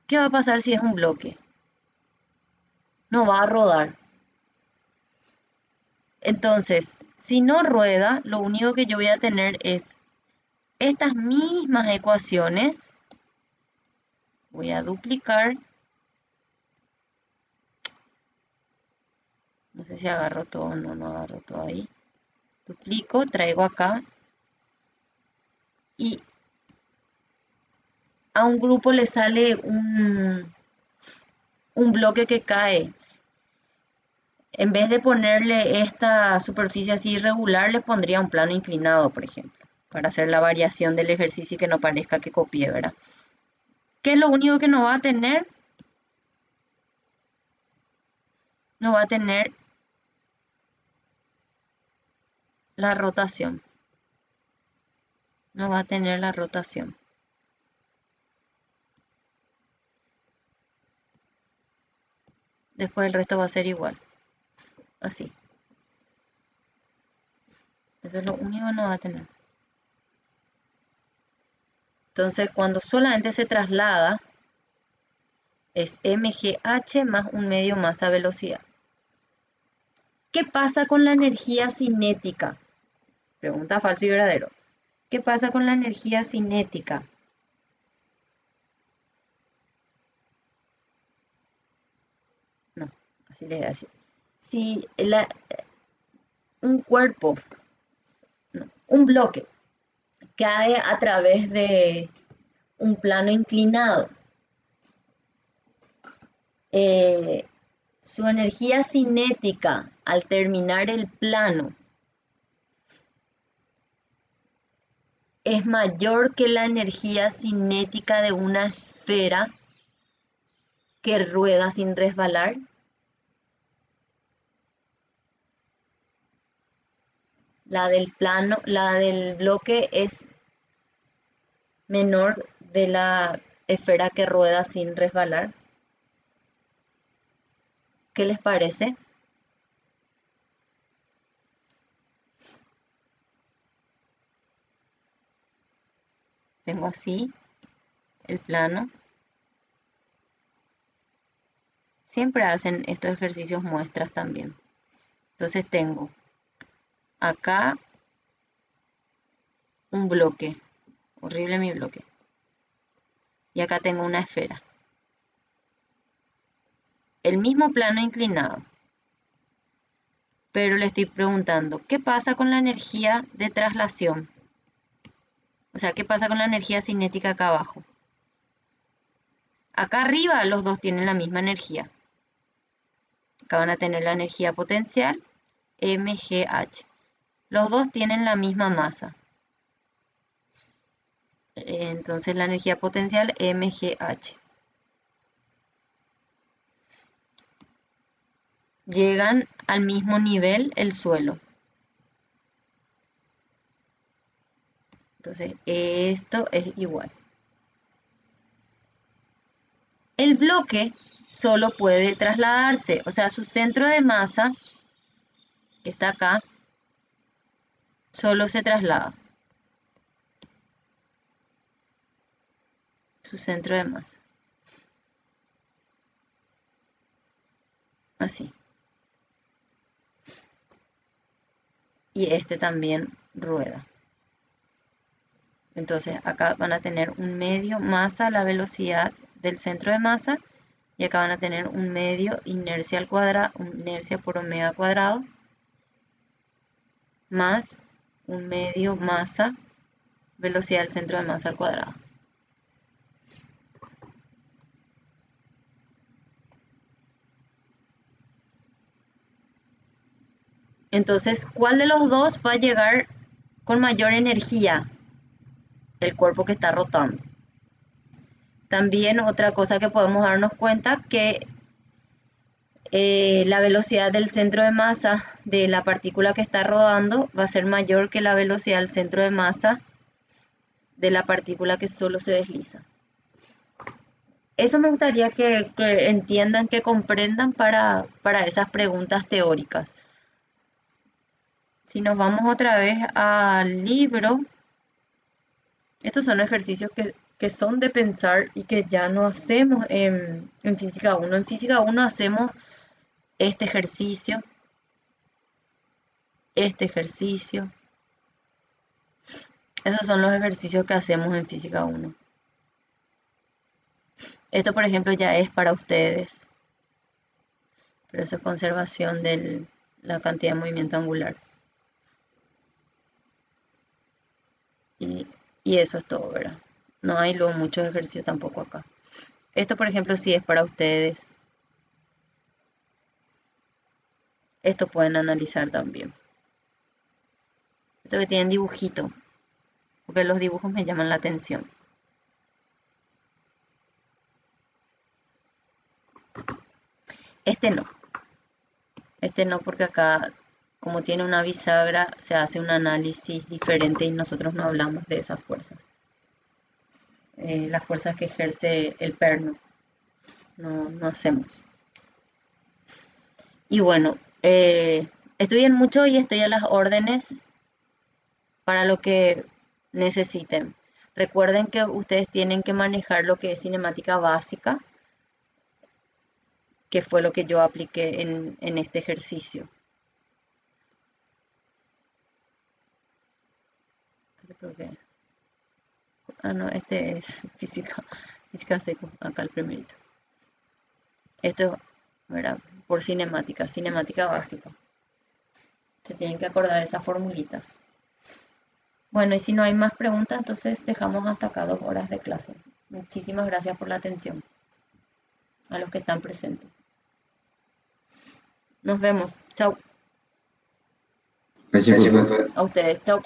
¿Qué va a pasar si es un bloque? No va a rodar. Entonces, si no rueda, lo único que yo voy a tener es estas mismas ecuaciones. Voy a duplicar. No sé si agarro todo o no agarro todo ahí. Duplico, traigo acá. Y a un grupo le sale un bloque que cae. En vez de ponerle esta superficie así irregular, le pondría un plano inclinado, por ejemplo, para hacer la variación del ejercicio y que no parezca que copié, ¿verdad? ¿Qué es lo único que no va a tener? No va a tener la rotación. No va a tener la rotación. Después el resto va a ser igual. Así. Eso es lo único que no va a tener. Entonces, cuando solamente se traslada, es mgh más un medio masa velocidad. ¿Qué pasa con la energía cinética? Pregunta falso y verdadero. ¿Qué pasa con la energía cinética? No, así le voy a decir. Si un cuerpo, no, un bloque, cae a través de un plano inclinado, su energía cinética al terminar el plano es mayor que la energía cinética de una esfera que rueda sin resbalar. La del plano, la del bloque es menor de la esfera que rueda sin resbalar. ¿Qué les parece? Tengo así el plano. Siempre hacen estos ejercicios muestras también. Entonces tengo acá un bloque. Horrible mi bloque. Y acá tengo una esfera. El mismo plano inclinado. Pero le estoy preguntando, ¿qué pasa con la energía de traslación? O sea, ¿qué pasa con la energía cinética acá abajo? Acá arriba los dos tienen la misma energía. Acá van a tener la energía potencial, mgh. Los dos tienen la misma masa. Entonces la energía potencial mgh. Llegan al mismo nivel el suelo. Entonces esto es igual. El bloque solo puede trasladarse, o sea, su centro de masa, que está acá, solo se traslada. Su centro de masa. Así. Y este también rueda. Entonces acá van a tener un medio masa, la velocidad del centro de masa, y acá van a tener un medio inercia al cuadrado, inercia por omega cuadrado, más un medio masa, velocidad del centro de masa al cuadrado. Entonces, ¿cuál de los dos va a llegar con mayor energía? El cuerpo que está rotando. También otra cosa que podemos darnos cuenta que la velocidad del centro de masa de la partícula que está rodando va a ser mayor que la velocidad del centro de masa de la partícula que solo se desliza. Eso me gustaría que entiendan, que comprendan para esas preguntas teóricas. Si nos vamos otra vez al libro, estos son ejercicios que son de pensar y que ya no hacemos en Física 1. En Física 1 hacemos este ejercicio, este ejercicio. Esos son los ejercicios que hacemos en Física 1. Esto, por ejemplo, ya es para ustedes. Pero eso es conservación de la cantidad de movimiento angular. Y eso es todo, ¿verdad? No hay luego muchos ejercicios tampoco acá. Esto, por ejemplo, sí es para ustedes. Esto pueden analizar también. Esto que tienen dibujito, porque los dibujos me llaman la atención. Este no. Este no, porque acá, como tiene una bisagra, se hace un análisis diferente y nosotros no hablamos de esas fuerzas. Las fuerzas que ejerce el perno. No hacemos. Y bueno, estudien mucho y estoy a las órdenes para lo que necesiten. Recuerden que ustedes tienen que manejar lo que es cinemática básica, que fue lo que yo apliqué en este ejercicio. No, este es física 6, acá el primerito. Esto, ¿verdad? Por cinemática básica. Se tienen que acordar de esas formulitas. Bueno, y si no hay más preguntas, entonces dejamos hasta acá 2 horas de clase. Muchísimas gracias por la atención a los que están presentes. Nos vemos. Chau. Gracias, profe. A ustedes. Chau.